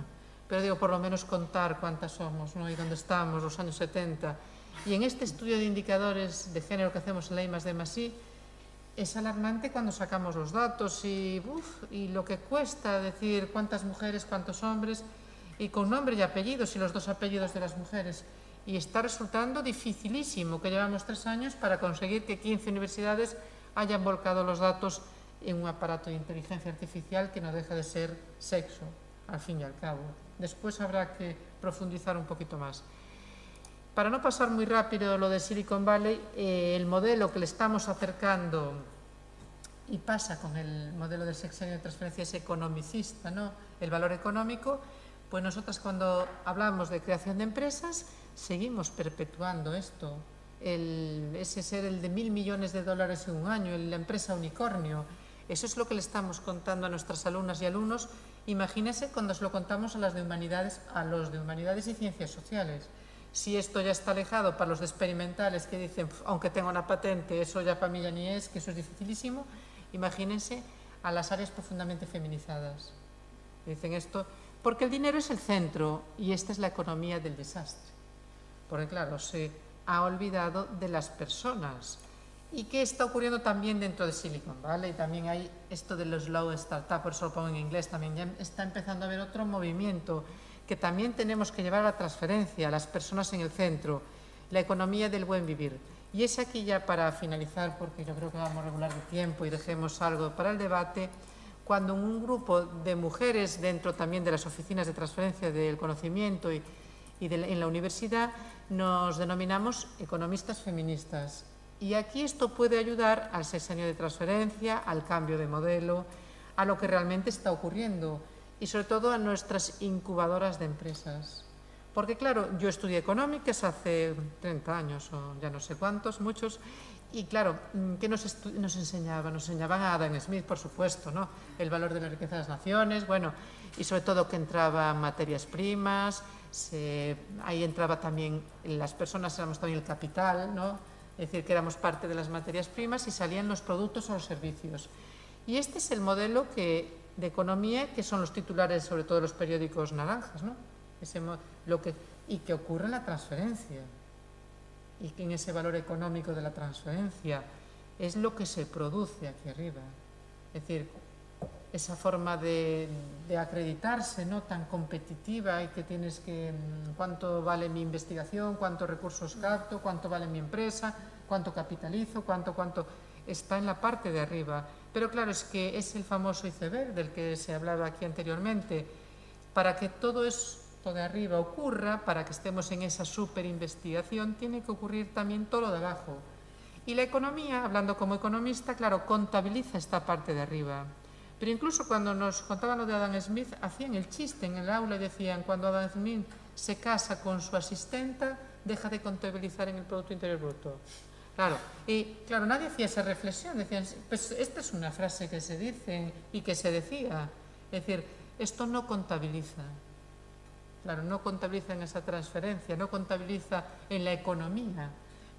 pero digo, por lo menos contar cuántas somos, ¿no? Y dónde estamos, los años 70. Y en este estudio de indicadores de género que hacemos en la I+D+I, es alarmante cuando sacamos los datos y lo que cuesta decir cuántas mujeres, cuántos hombres, y con nombre y apellidos y los dos apellidos de las mujeres. Y está resultando dificilísimo, que llevamos 3 años para conseguir que 15 universidades hayan volcado los datos en un aparato de inteligencia artificial que no deja de ser sexo, al fin y al cabo. Después habrá que profundizar un poquito más. Para no pasar muy rápido lo de Silicon Valley, el modelo que le estamos acercando, y pasa con el modelo del sexenio de transferencia, es economicista, ¿no? El valor económico, pues nosotras cuando hablamos de creación de empresas, seguimos perpetuando esto. Ese ser el de $1.000 millones en un año, la empresa unicornio. Eso es lo que le estamos contando a nuestras alumnas y alumnos. Imagínense cuando os lo contamos a los de humanidades y ciencias sociales. Si esto ya está alejado para los de experimentales que dicen, aunque tenga una patente, eso ya para mí ya ni es, que eso es dificilísimo, imagínense a las áreas profundamente feminizadas. Dicen esto, porque el dinero es el centro y esta es la economía del desastre. Porque claro, se ha olvidado de las personas. ¿Y qué está ocurriendo también dentro de Silicon Valley? También hay esto de los slow startup, por eso lo pongo en inglés, también ya está empezando a haber otro movimiento que también tenemos que llevar a la transferencia, a las personas en el centro, la economía del buen vivir. Y es aquí ya para finalizar, porque yo creo que vamos a regular de tiempo y dejemos algo para el debate, cuando un grupo de mujeres dentro también de las oficinas de transferencia del conocimiento y en la universidad nos denominamos economistas feministas. Y aquí esto puede ayudar al sexenio de transferencia, al cambio de modelo, a lo que realmente está ocurriendo y sobre todo a nuestras incubadoras de empresas. Porque claro, yo estudié económicas hace 30 años o ya no sé cuántos, muchos, y claro, ¿qué nos enseñaban? Nos enseñaban a Adam Smith, por supuesto, ¿no? El valor de la riqueza de las naciones, bueno, y sobre todo que entraban materias primas, ahí entraba también, las personas éramos también el capital, ¿no? Es decir, que éramos parte de las materias primas y salían los productos o los servicios. Y este es el modelo de economía que son los titulares, sobre todo de los periódicos naranjas, ¿no? Y que ocurre en la transferencia. Y que en ese valor económico de la transferencia es lo que se produce aquí arriba. Es decir, esa forma de acreditarse, ¿no? Tan competitiva y que tienes que, cuánto vale mi investigación, cuántos recursos capto, cuánto vale mi empresa, cuánto capitalizo, cuánto, está en la parte de arriba. Pero claro, es que es el famoso iceberg del que se hablaba aquí anteriormente. Para que todo esto de arriba ocurra, para que estemos en esa superinvestigación, tiene que ocurrir también todo lo de abajo. Y la economía, hablando como economista, claro, contabiliza esta parte de arriba. Pero incluso cuando nos contaban lo de Adam Smith, hacían el chiste en el aula y decían, cuando Adam Smith se casa con su asistenta, deja de contabilizar en el Producto Interior Bruto. Claro, y claro, nadie hacía esa reflexión, decían, pues esta es una frase que se dice y que se decía. Es decir, esto no contabiliza. Claro, no contabiliza en esa transferencia, no contabiliza en la economía.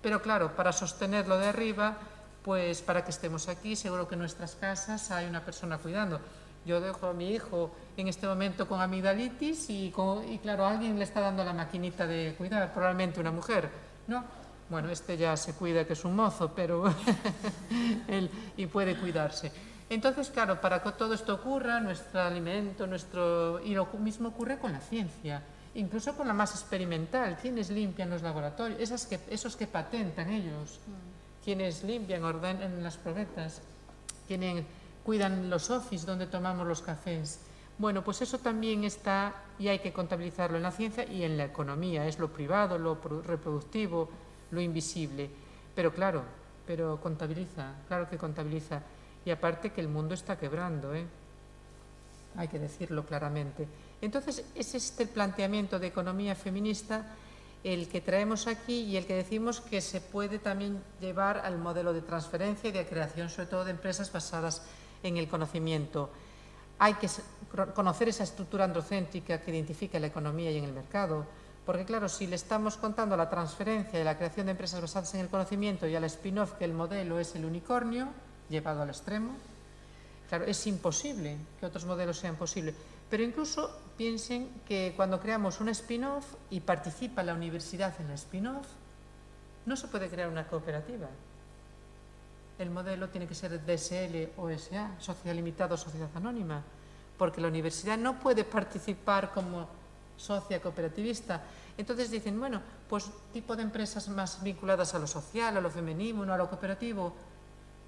Pero claro, para sostenerlo de arriba, pues para que estemos aquí, seguro que en nuestras casas hay una persona cuidando. Yo dejo a mi hijo en este momento con amigdalitis y claro, alguien le está dando la maquinita de cuidar, probablemente una mujer, ¿no? Bueno, este ya se cuida, que es un mozo, pero él y puede cuidarse. Entonces, claro, para que todo esto ocurra, nuestro alimento, y lo mismo ocurre con la ciencia, incluso con la más experimental. ¿Quiénes limpian los laboratorios? Esos que patentan ellos. Quienes limpian, ordenan las probetas, quienes cuidan los office donde tomamos los cafés. Bueno, pues eso también está y hay que contabilizarlo en la ciencia y en la economía. Es lo privado, lo reproductivo, lo invisible. Pero claro, contabiliza, claro que contabiliza. Y aparte que el mundo está quebrando, ¿eh? Hay que decirlo claramente. Entonces, es este el planteamiento de economía feminista el que traemos aquí y el que decimos que se puede también llevar al modelo de transferencia y de creación, sobre todo de empresas basadas en el conocimiento. Hay que conocer esa estructura androcéntrica que identifica la economía y en el mercado, porque claro, si le estamos contando la transferencia y la creación de empresas basadas en el conocimiento y al spin-off que el modelo es el unicornio, llevado al extremo, claro, es imposible que otros modelos sean posibles. Pero incluso piensen que cuando creamos un spin-off y participa la universidad en el spin-off, no se puede crear una cooperativa. El modelo tiene que ser DSL o SA, Sociedad Limitada o Sociedad Anónima, porque la universidad no puede participar como socia cooperativista. Entonces dicen, bueno, pues tipo de empresas más vinculadas a lo social, a lo femenino, no a lo cooperativo.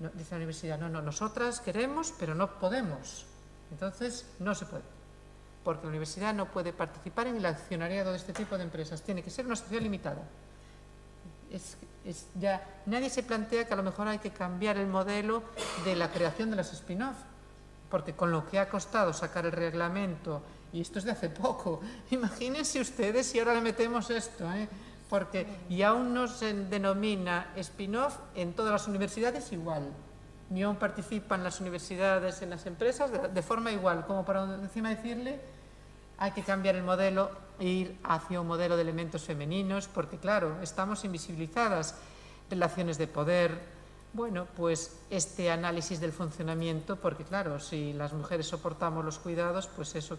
No, dice la universidad, no, nosotras queremos, pero no podemos. Entonces, no se puede. Porque la universidad no puede participar en el accionariado de este tipo de empresas. Tiene que ser una sociedad limitada. Ya nadie se plantea que a lo mejor hay que cambiar el modelo de la creación de las spin-off. Porque con lo que ha costado sacar el reglamento, y esto es de hace poco, imagínense ustedes si ahora le metemos esto, porque y aún no se denomina spin-off en todas las universidades igual. Ni aún participan las universidades en las empresas de forma igual, como para encima decirle hay que cambiar el modelo e ir hacia un modelo de elementos femeninos, porque claro, estamos invisibilizadas, relaciones de poder. Bueno, pues este análisis del funcionamiento, porque claro, si las mujeres soportamos los cuidados, pues eso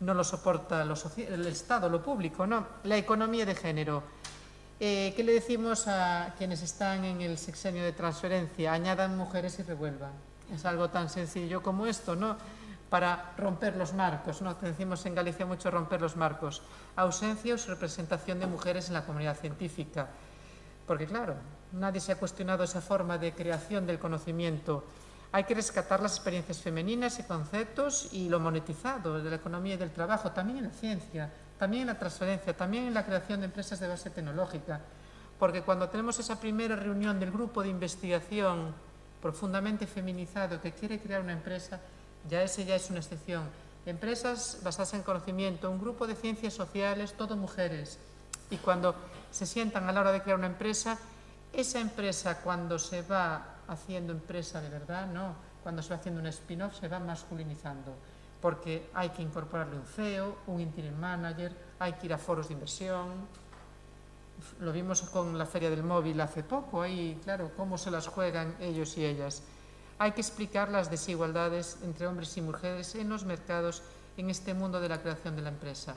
no lo soporta el Estado, lo público, ¿no? La economía de género. ¿Qué le decimos a quienes están en el sexenio de transferencia? Añadan mujeres y revuelvan. Es algo tan sencillo como esto, ¿no? Para romper los marcos, ¿no? Decimos en Galicia mucho romper los marcos. Ausencia o representación de mujeres en la comunidad científica. Porque claro, nadie se ha cuestionado esa forma de creación del conocimiento. Hay que rescatar las experiencias femeninas y conceptos y lo monetizado de la economía y del trabajo, también en la ciencia, también en la transferencia, también en la creación de empresas de base tecnológica. Porque cuando tenemos esa primera reunión del grupo de investigación profundamente feminizado que quiere crear una empresa, ya es una excepción. Empresas basadas en conocimiento, un grupo de ciencias sociales, todo mujeres. Y cuando se sientan a la hora de crear una empresa, esa empresa cuando se va haciendo empresa de verdad, no, cuando se va haciendo un spin-off se va masculinizando, porque hay que incorporarle un CEO, un interim manager, hay que ir a foros de inversión. Lo vimos con la Feria del Móvil hace poco, ahí, claro, cómo se las juegan ellos y ellas. Hay que explicar las desigualdades entre hombres y mujeres en los mercados en este mundo de la creación de la empresa.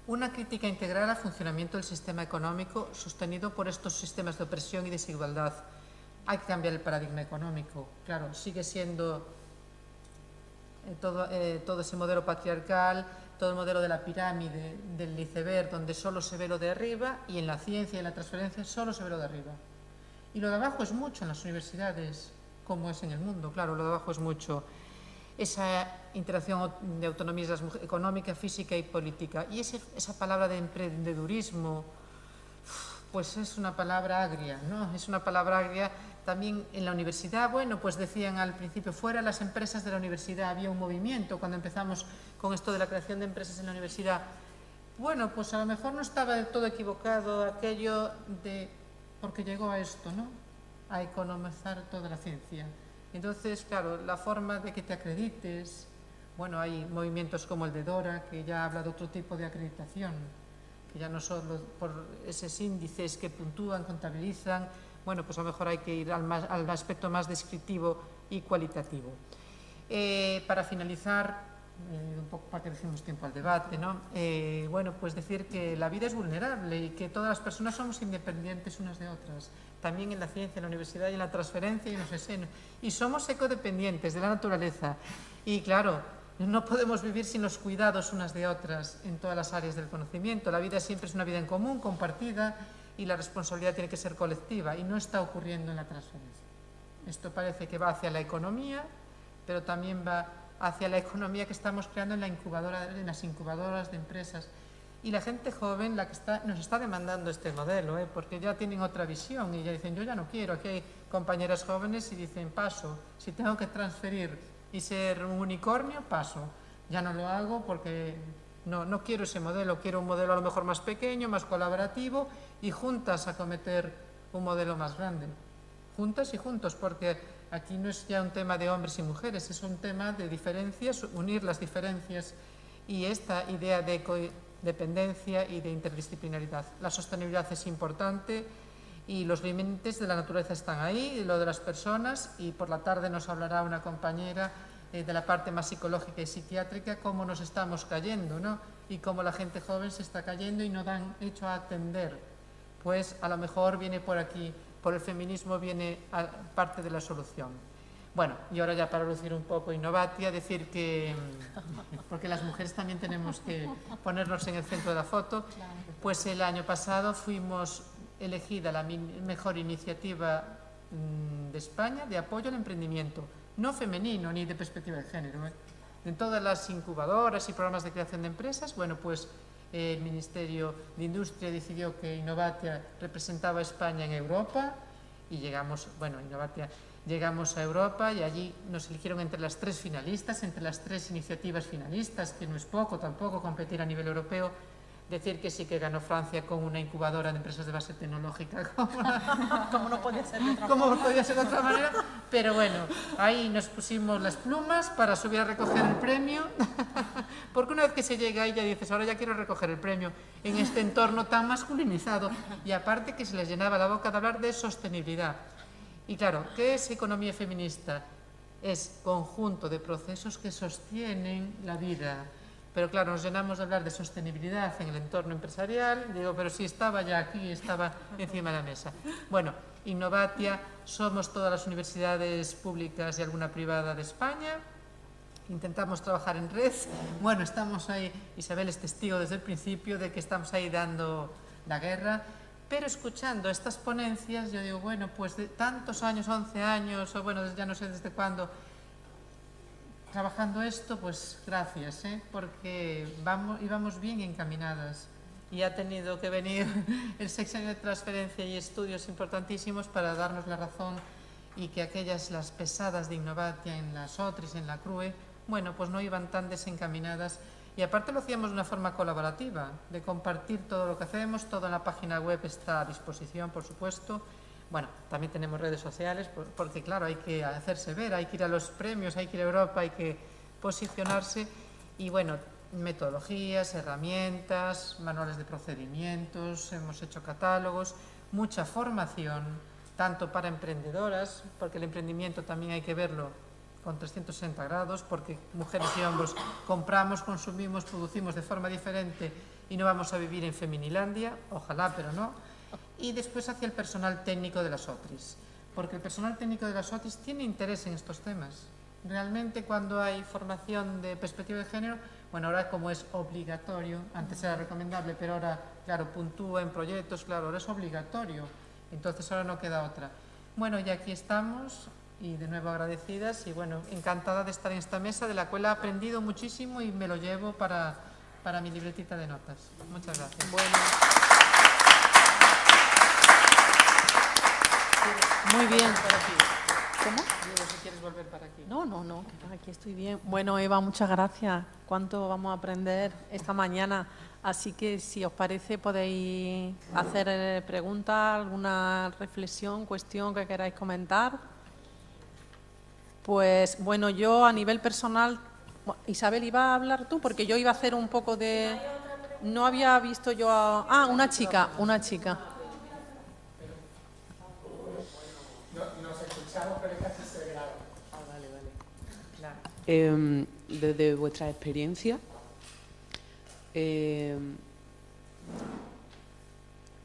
Una crítica integral al funcionamiento del sistema económico sostenido por estos sistemas de opresión y desigualdad. Hay que cambiar el paradigma económico. Claro, sigue siendo todo ese modelo patriarcal, todo el modelo de la pirámide, del iceberg, donde solo se ve lo de arriba, y en la ciencia y en la transferencia solo se ve lo de arriba. Y lo de abajo es mucho en las universidades, como es en el mundo, claro, lo de abajo es mucho. esa interacción de autonomías económica, física y política. Y esa palabra de emprendedurismo, pues es una palabra agria, ¿no? Es una palabra agria. También en la universidad, bueno, pues decían al principio, fuera las empresas de la universidad, había un movimiento cuando empezamos con esto de la creación de empresas en la universidad. Bueno, pues a lo mejor no estaba del todo equivocado aquello de, porque llegó a esto, ¿no? A economizar toda la ciencia. Entonces, claro, la forma de que te acredites, bueno, hay movimientos como el de Dora, que ya habla de otro tipo de acreditación, que ya no solo por esos índices que puntúan, contabilizan, bueno, pues a lo mejor hay que ir al aspecto más descriptivo y cualitativo. Para finalizar, un poco para que dejemos tiempo al debate, ¿no? Bueno, pues decir que la vida es vulnerable y que todas las personas somos independientes unas de otras, también en la ciencia, en la universidad y en la transferencia y en los escenos. Y somos ecodependientes de la naturaleza y, claro, no podemos vivir sin los cuidados unas de otras en todas las áreas del conocimiento. La vida siempre es una vida en común, compartida, y la responsabilidad tiene que ser colectiva y no está ocurriendo en la transferencia. Esto parece que va hacia la economía, pero también va hacia la economía que estamos creando en las incubadoras de empresas. Y la gente joven nos está demandando este modelo, porque ya tienen otra visión y ya dicen, yo ya no quiero. Aquí hay compañeras jóvenes y dicen, paso, si tengo que transferir y ser un unicornio, paso. Ya no lo hago porque no quiero ese modelo, quiero un modelo a lo mejor más pequeño, más colaborativo y juntas acometer un modelo más grande. Juntas y juntos, porque aquí no es ya un tema de hombres y mujeres, es un tema de diferencias, unir las diferencias y esta idea de dependencia y de interdisciplinaridad. La sostenibilidad es importante y los límites de la naturaleza están ahí, lo de las personas, y por la tarde nos hablará una compañera de la parte más psicológica y psiquiátrica, cómo nos estamos cayendo, ¿no? Y cómo la gente joven se está cayendo y no dan hecho a atender. Pues a lo mejor viene por aquí, por el feminismo viene parte de la solución. Bueno, y ahora ya para lucir un poco Innovatia, decir que, porque las mujeres también tenemos que ponernos en el centro de la foto, pues el año pasado fuimos elegida la mejor iniciativa de España de apoyo al emprendimiento, no femenino ni de perspectiva de género. En todas las incubadoras y programas de creación de empresas, bueno, pues el Ministerio de Industria decidió que Innovatia representaba a España en Europa y llegamos, bueno, Innovatia, llegamos a Europa y allí nos eligieron entre las 3 finalistas, entre las 3 iniciativas finalistas, que no es poco tampoco competir a nivel europeo. Decir que sí que ganó Francia con una incubadora de empresas de base tecnológica,
Como no podía ser de otra
como
forma.
podía ser de otra manera, pero bueno, ahí nos pusimos las plumas para subir a recoger el premio, porque una vez que se llega ahí ya dices, ahora ya quiero recoger el premio en este entorno tan masculinizado, y aparte que se les llenaba la boca de hablar de sostenibilidad. Y claro, ¿qué es economía feminista? Es conjunto de procesos que sostienen la vida. Pero claro, nos llenamos de hablar de sostenibilidad en el entorno empresarial. Digo, pero si estaba ya aquí, estaba encima de la mesa. Bueno, Innovatia, somos todas las universidades públicas y alguna privada de España. Intentamos trabajar en red. Bueno, estamos ahí, Isabel es testigo desde el principio de que estamos ahí dando la guerra. Pero escuchando estas ponencias, yo digo, bueno, pues de tantos años, 11 años, o bueno, ya no sé desde cuándo, trabajando esto, pues gracias, porque íbamos bien encaminadas y ha tenido que venir el sexenio de transferencia y estudios importantísimos para darnos la razón y que aquellas, las pesadas de Innovatia en las OTRIS, en la CRUE, bueno, pues no iban tan desencaminadas y aparte lo hacíamos de una forma colaborativa, de compartir todo lo que hacemos, todo en la página web está a disposición, por supuesto. Bueno, también tenemos redes sociales, porque claro, hay que hacerse ver, hay que ir a los premios, hay que ir a Europa, hay que posicionarse. Y bueno, metodologías, herramientas, manuales de procedimientos, hemos hecho catálogos, mucha formación, tanto para emprendedoras, porque el emprendimiento también hay que verlo con 360 grados, porque mujeres y hombres compramos, consumimos, producimos de forma diferente y no vamos a vivir en Feminilandia, ojalá, pero no. Y después hacia el personal técnico de las OTRIS, porque el personal técnico de las OTRIS tiene interés en estos temas. Realmente cuando hay formación de perspectiva de género, bueno, ahora como es obligatorio, antes era recomendable, pero ahora, claro, puntúa en proyectos, claro, ahora es obligatorio, entonces ahora no queda otra. Bueno, y aquí estamos, Y de nuevo agradecidas y bueno, encantada de estar en esta mesa de la cual he aprendido muchísimo y me lo llevo para mi libretita de notas. Muchas gracias.
Bueno. Muy bien. ¿Cómo?
Digo, si quieres volver para aquí.
No, aquí estoy bien. Bueno, Eva, muchas gracias. ¿Cuánto vamos a aprender esta mañana? Así que, si os parece, podéis hacer preguntas, alguna reflexión, cuestión que queráis comentar. Pues, bueno, yo a nivel personal... Isabel, ¿iba a hablar tú? Porque yo iba a hacer un poco de... No había visto yo a... Ah, una chica.
Nos escuchamos, pero casi se graba.
Vale. Desde vuestra experiencia,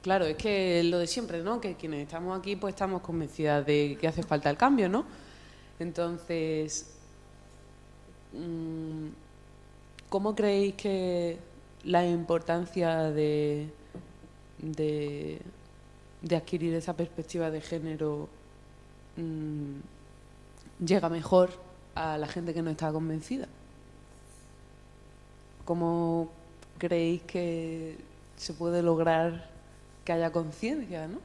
claro, es que lo de siempre, ¿no? Que quienes estamos aquí, pues estamos convencidas de que hace falta el cambio, ¿no? Entonces, ¿cómo creéis que la importancia de adquirir esa perspectiva de género llega mejor a la gente que no está convencida? ¿Cómo creéis que se puede lograr que haya conciencia, ¿no?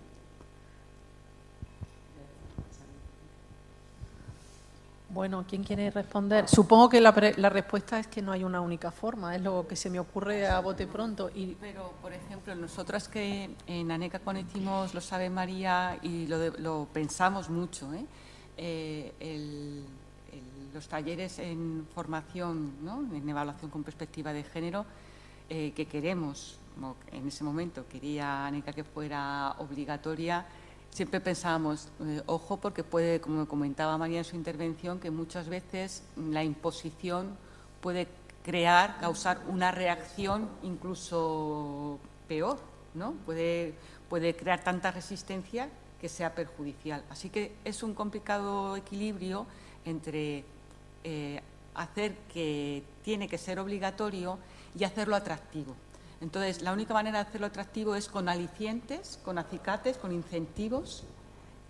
Bueno, ¿quién quiere responder? Supongo que la respuesta es que no hay una única forma, es lo que se me ocurre a bote pronto.
Pero, por ejemplo, nosotras que en ANECA cuando hicimos Lo sabe María y lo pensamos mucho, los talleres en formación, ¿no? En evaluación con perspectiva de género, que queremos, como en ese momento quería ANECA que fuera obligatoria, siempre pensábamos, ojo, porque puede, como comentaba María en su intervención, que muchas veces la imposición puede causar una reacción incluso peor, ¿no? Puede crear tanta resistencia que sea perjudicial. Así que es un complicado equilibrio entre hacer que tiene que ser obligatorio y hacerlo atractivo. Entonces, la única manera de hacerlo atractivo es con alicientes, con acicates, con incentivos,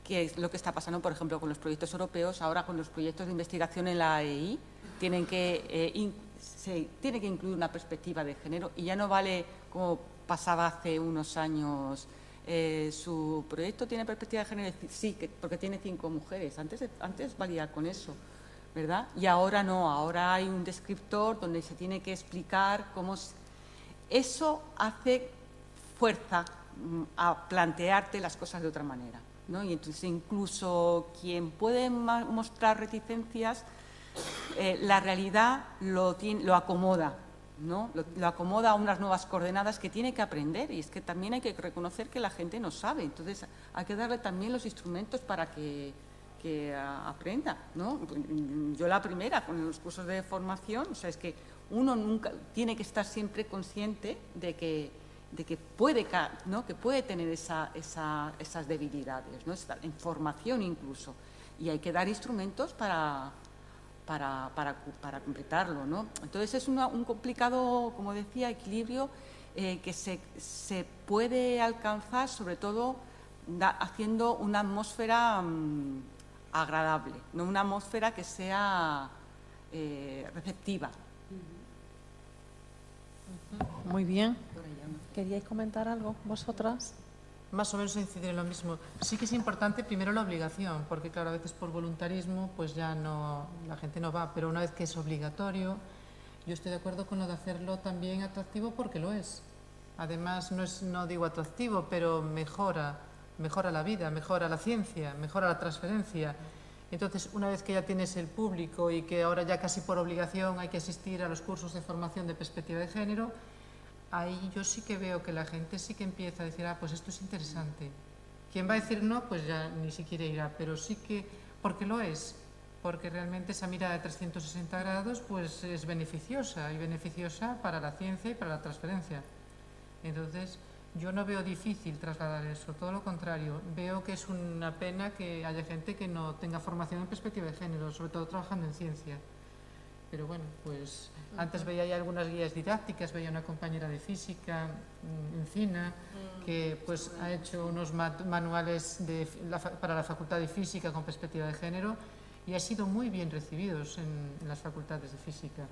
que es lo que está pasando, por ejemplo, con los proyectos europeos. Ahora, con los proyectos de investigación en la AEI, se tiene que incluir una perspectiva de género y ya no vale, como pasaba hace unos años, su proyecto tiene perspectiva de género, sí, porque tiene 5 mujeres. Antes valía con eso, ¿verdad? Y ahora no, ahora hay un descriptor donde se tiene que explicar cómo... Eso hace fuerza a plantearte las cosas de otra manera, ¿no? Y entonces incluso quien puede mostrar reticencias, la realidad lo acomoda, ¿no? Lo acomoda a unas nuevas coordenadas que tiene que aprender, y es que también hay que reconocer que la gente no sabe, entonces hay que darle también los instrumentos para que aprenda, ¿no? Yo la primera con los cursos de formación, o sea, es que uno nunca tiene que estar siempre consciente de que puede, ¿no? Que puede tener esas debilidades, ¿no? En formación incluso, y hay que dar instrumentos para completarlo, ¿no? Entonces es un complicado, como decía, equilibrio que se puede alcanzar, sobre todo haciendo una atmósfera agradable, no una atmósfera que sea receptiva.
Muy bien. ¿Queríais comentar algo vosotras?
Más o menos incidir en lo mismo. Sí que es importante primero la obligación, porque claro, a veces por voluntarismo pues ya no, la gente no va, pero una vez que es obligatorio, yo estoy de acuerdo con lo de hacerlo también atractivo porque lo es. Además, no digo atractivo, pero mejora la vida, mejora la ciencia, mejora la transferencia. Entonces, una vez que ya tienes el público y que ahora ya casi por obligación hay que asistir a los cursos de formación de perspectiva de género, ahí yo sí que veo que la gente sí que empieza a decir, pues esto es interesante. Quien va a decir no, pues ya ni siquiera irá, pero sí que, porque lo es, porque realmente esa mirada de 360 grados pues es beneficiosa, y beneficiosa para la ciencia y para la transferencia. Entonces, yo no veo difícil trasladar eso, todo lo contrario. Veo que es una pena que haya gente que no tenga formación en perspectiva de género, sobre todo trabajando en ciencia. Pero bueno, pues antes veía ya algunas guías didácticas, veía una compañera de física, Encina, que pues ha hecho unos manuales para la Facultad de Física con perspectiva de género y ha sido muy bien recibidos en las facultades de física.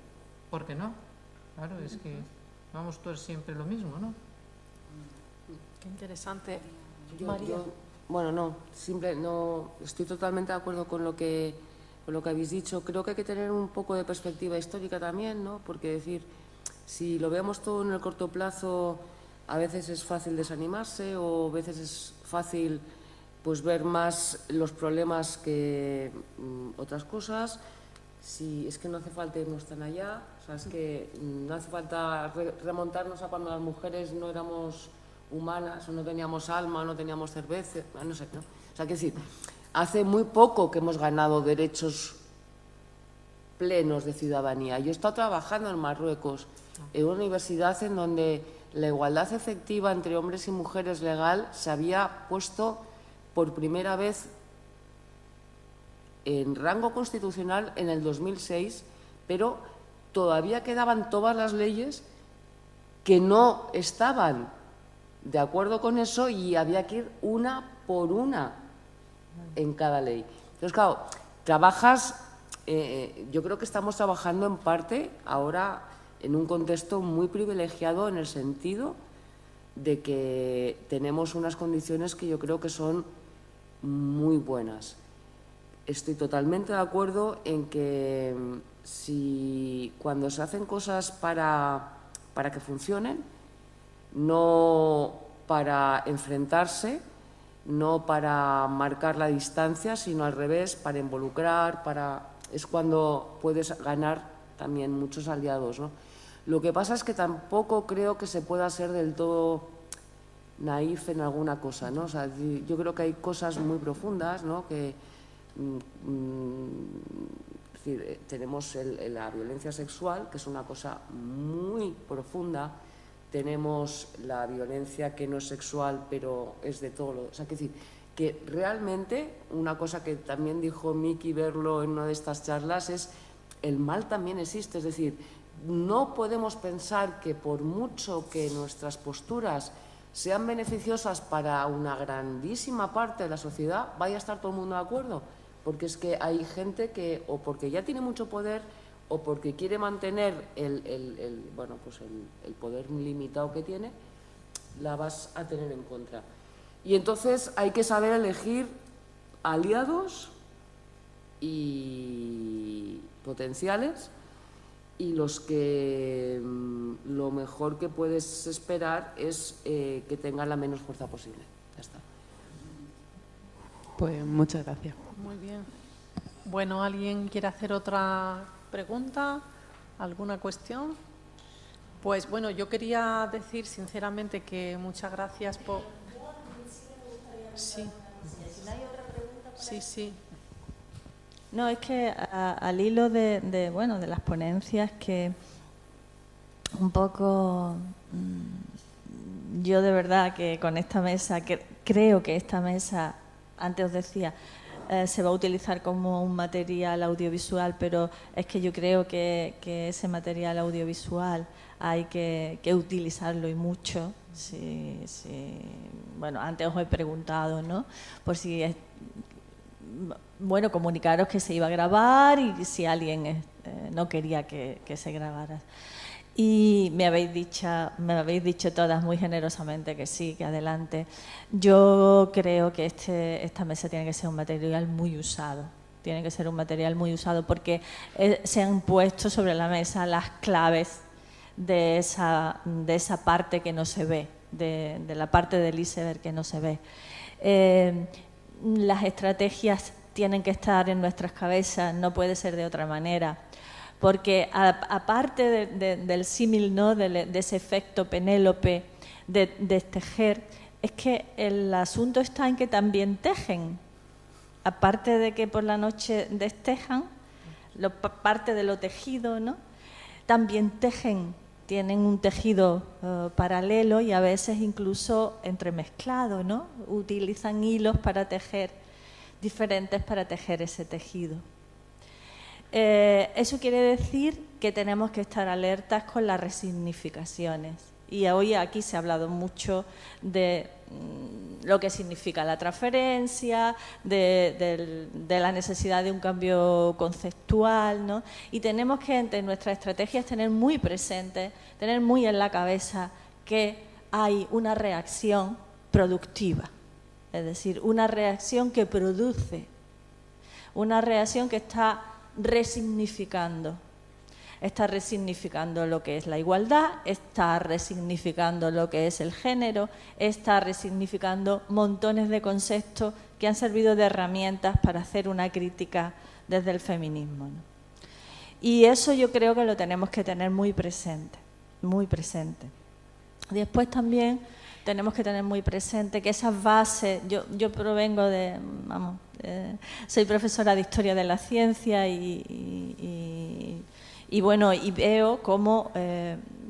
¿Por qué no? Claro, es que vamos todos siempre lo mismo, ¿no?
Qué interesante.
Bueno, no, estoy totalmente de acuerdo con lo que habéis dicho. Creo que hay que tener un poco de perspectiva histórica también, ¿no? Porque decir, si lo vemos todo en el corto plazo, a veces es fácil desanimarse o a veces es fácil pues ver más los problemas que otras cosas. Si es que no hace falta irnos tan allá, o sea, es que no hace falta remontarnos a cuando las mujeres no éramos humanas o no teníamos alma, no teníamos cerveza, no sé, ¿no? O sea, que decir, hace muy poco que hemos ganado derechos plenos de ciudadanía. Yo he estado trabajando en Marruecos, en una universidad en donde la igualdad efectiva entre hombres y mujeres legal se había puesto por primera vez en rango constitucional en el 2006, pero todavía quedaban todas las leyes que no estaban de acuerdo con eso y había que ir una por una en cada ley. Entonces, claro, yo creo que estamos trabajando en parte ahora en un contexto muy privilegiado en el sentido de que tenemos unas condiciones que yo creo que son muy buenas. Estoy totalmente de acuerdo en que cuando se hacen cosas para que funcionen, no para enfrentarse, no para marcar la distancia, sino al revés, para involucrar, es cuando puedes ganar también muchos aliados, ¿no? Lo que pasa es que tampoco creo que se pueda ser del todo naif en alguna cosa, ¿no? O sea, yo creo que hay cosas muy profundas, ¿no? Que es decir, tenemos la violencia sexual, que es una cosa muy profunda. Tenemos la violencia que no es sexual, pero es de todo. O sea, que realmente una cosa que también dijo Miki Berlo en una de estas charlas es el mal también existe. Es decir, no podemos pensar que por mucho que nuestras posturas sean beneficiosas para una grandísima parte de la sociedad, vaya a estar todo el mundo de acuerdo. Porque es que hay gente que, o porque ya tiene mucho poder, o porque quiere mantener el poder limitado que tiene, la vas a tener en contra. Y entonces hay que saber elegir aliados y potenciales, y los que lo mejor que puedes esperar es que tengan la menos fuerza posible. Ya está.
Pues muchas gracias.
Muy bien. Bueno, ¿alguien quiere hacer otra pregunta? ¿Alguna cuestión? Pues bueno, yo quería decir sinceramente que muchas gracias por... Sí. Sí.
No, es que al hilo de las ponencias, que un poco yo de verdad que con esta mesa, creo que esta mesa, antes os decía, se va a utilizar como un material audiovisual, pero es que yo creo que ese material audiovisual hay que utilizarlo y mucho. Sí. Bueno, antes os he preguntado, ¿no? Por si es... Bueno, comunicaros que se iba a grabar y si alguien no quería que se grabara. Y me habéis dicho todas muy generosamente que sí, que adelante. Yo creo que esta mesa tiene que ser un material muy usado. Tiene que ser un material muy usado porque se han puesto sobre la mesa las claves de esa parte que no se ve, de la parte del iceberg que no se ve. Las estrategias tienen que estar en nuestras cabezas, no puede ser de otra manera, porque aparte del símil, ¿no? de ese efecto Penélope de tejer, es que el asunto está en que también tejen, aparte de que por la noche destejan, parte de lo tejido, ¿no? También tejen, tienen un tejido paralelo y a veces incluso entremezclado, ¿no? Utilizan hilos para tejer, diferentes para tejer ese tejido. Eso quiere decir que tenemos que estar alertas con las resignificaciones. Y hoy aquí se ha hablado mucho de lo que significa la transferencia, de la necesidad de un cambio conceptual, ¿no? Y tenemos que, entre nuestras estrategias, tener muy presente, tener muy en la cabeza que hay una reacción productiva, es decir, una reacción que produce, una reacción que está resignificando. Está resignificando lo que es la igualdad, está resignificando lo que es el género, está resignificando montones de conceptos que han servido de herramientas para hacer una crítica desde el feminismo, ¿no? Y eso yo creo que lo tenemos que tener muy presente, muy presente. Después también tenemos que tener muy presente que esas bases, yo provengo de, soy profesora de Historia de la Ciencia y bueno, y veo cómo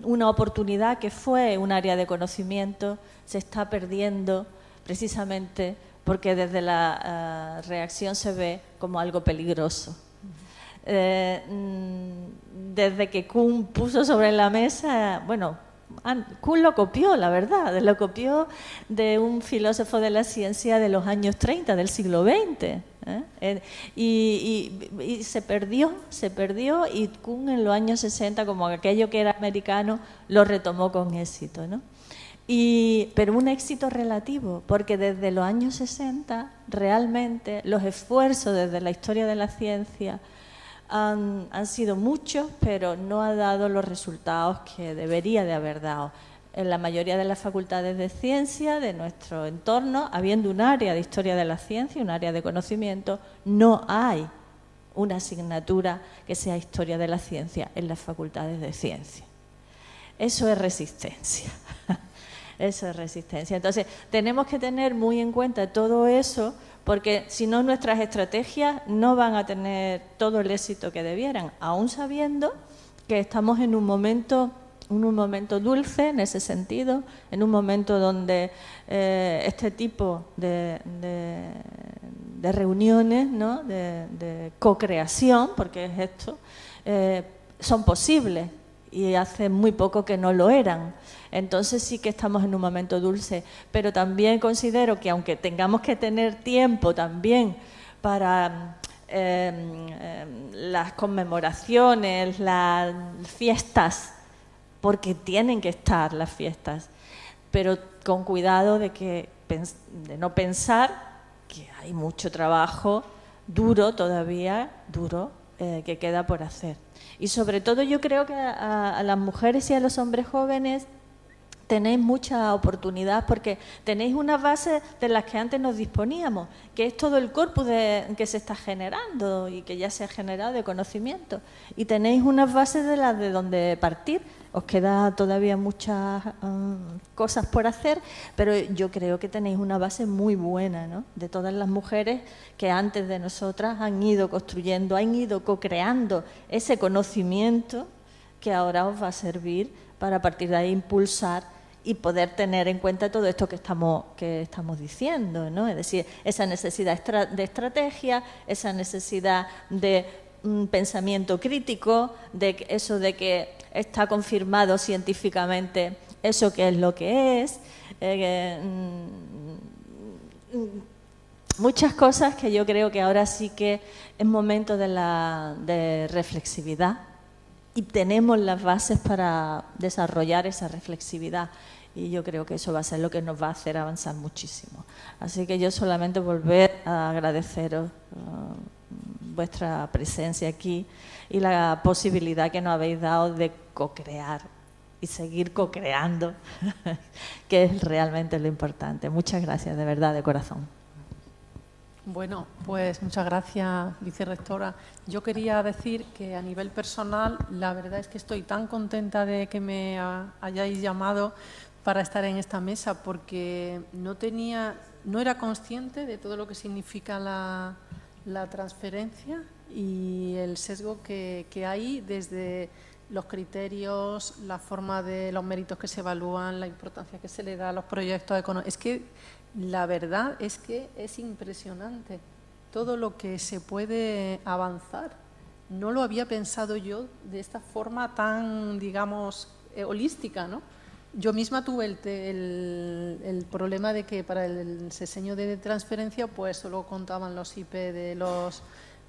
una oportunidad que fue un área de conocimiento se está perdiendo precisamente porque desde la reacción se ve como algo peligroso. Desde que Kuhn puso sobre la mesa, bueno, Kuhn lo copió, la verdad, lo copió de un filósofo de la ciencia de los años 30, del siglo XX. Y se perdió y Kuhn en los años 60, como aquello que era americano, lo retomó con éxito, ¿no? Pero un éxito relativo, porque desde los años 60 realmente los esfuerzos desde la historia de la ciencia han sido muchos, pero no ha dado los resultados que debería de haber dado. En la mayoría de las facultades de ciencia de nuestro entorno, habiendo un área de historia de la ciencia, un área de conocimiento, no hay una asignatura que sea historia de la ciencia en las facultades de ciencia. Eso es resistencia. Eso es resistencia. Entonces, tenemos que tener muy en cuenta todo eso, porque si no, nuestras estrategias no van a tener todo el éxito que debieran, aún sabiendo que estamos en un momento dulce en ese sentido, en un momento donde este tipo de reuniones, ¿no?, de co-creación, porque es esto, son posibles y hace muy poco que no lo eran. Entonces sí que estamos en un momento dulce, pero también considero que aunque tengamos que tener tiempo también para las conmemoraciones, las fiestas, porque tienen que estar las fiestas, pero con cuidado de no pensar que hay mucho trabajo duro todavía, que queda por hacer. Y sobre todo yo creo que a las mujeres y a los hombres jóvenes tenéis mucha oportunidad porque tenéis una base de las que antes nos disponíamos, que es todo el corpus que se está generando y que ya se ha generado de conocimiento. Y tenéis unas bases de las de donde partir. Os queda todavía muchas cosas por hacer, pero yo creo que tenéis una base muy buena, ¿no?, de todas las mujeres que antes de nosotras han ido construyendo, han ido co-creando ese conocimiento que ahora os va a servir para a partir de ahí impulsar y poder tener en cuenta todo esto que estamos diciendo, ¿no? Es decir, esa necesidad de estrategia, esa necesidad de pensamiento crítico, de eso de que está confirmado científicamente eso que es lo que es, muchas cosas que yo creo que ahora sí que es momento de reflexividad y tenemos las bases para desarrollar esa reflexividad y yo creo que eso va a ser lo que nos va a hacer avanzar muchísimo. Así que yo solamente volver a agradeceros vuestra presencia aquí y la posibilidad que nos habéis dado de co-crear y seguir co-creando, que es realmente lo importante. Muchas gracias, de verdad, de corazón.
Bueno, pues muchas gracias, vicerrectora. Yo quería decir que a nivel personal, la verdad es que estoy tan contenta de que me hayáis llamado para estar en esta mesa, porque no era consciente de todo lo que significa la transferencia y el sesgo que hay desde los criterios, la forma de los méritos que se evalúan, la importancia que se le da a los proyectos económicos. Es que la verdad es que es impresionante todo lo que se puede avanzar no lo había pensado yo de esta forma tan, digamos, holística, ¿no? Yo misma tuve el problema de que para el diseño de transferencia pues solo contaban los IP de los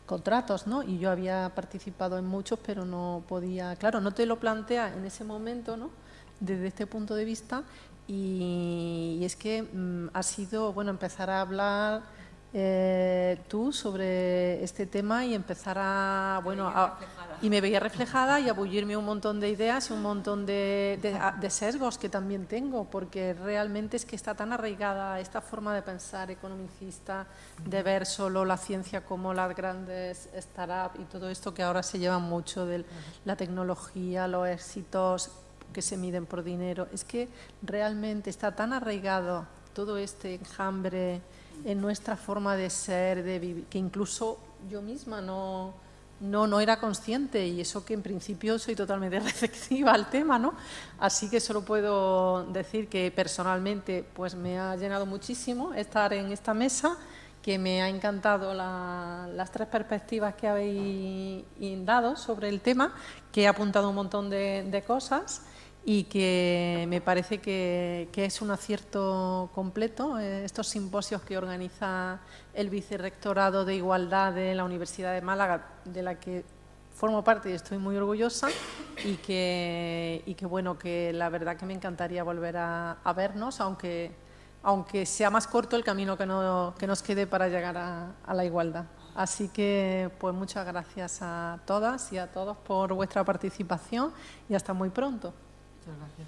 contratos, ¿no? Y yo había participado en muchos, pero no podía, claro, no te lo plantea en ese momento, ¿no? Desde este punto de vista, y es que ha sido, bueno, empezar a hablar tú sobre este tema y empezar a, bueno, y me veía reflejada y a bullirme un montón de ideas y un montón de sesgos que también tengo, porque realmente es que está tan arraigada esta forma de pensar economicista, de ver solo la ciencia como las grandes startups y todo esto que ahora se lleva mucho de la tecnología, los éxitos que se miden por dinero. Es que realmente está tan arraigado todo este enjambre en nuestra forma de ser, de vivir, que incluso yo misma no era consciente, y eso que en principio soy totalmente receptiva al tema, ¿no? Así que solo puedo decir que personalmente pues me ha llenado muchísimo estar en esta mesa, que me ha encantado las tres perspectivas que habéis dado sobre el tema, que he apuntado un montón de cosas, y que me parece que es un acierto completo estos simposios que organiza el Vicerrectorado de Igualdad de la Universidad de Málaga, de la que formo parte y estoy muy orgullosa, y que bueno, que la verdad que me encantaría volver a vernos, aunque sea más corto el camino que nos quede para llegar a la igualdad. Así que, pues muchas gracias a todas y a todos por vuestra participación y hasta muy pronto.
Muchas gracias.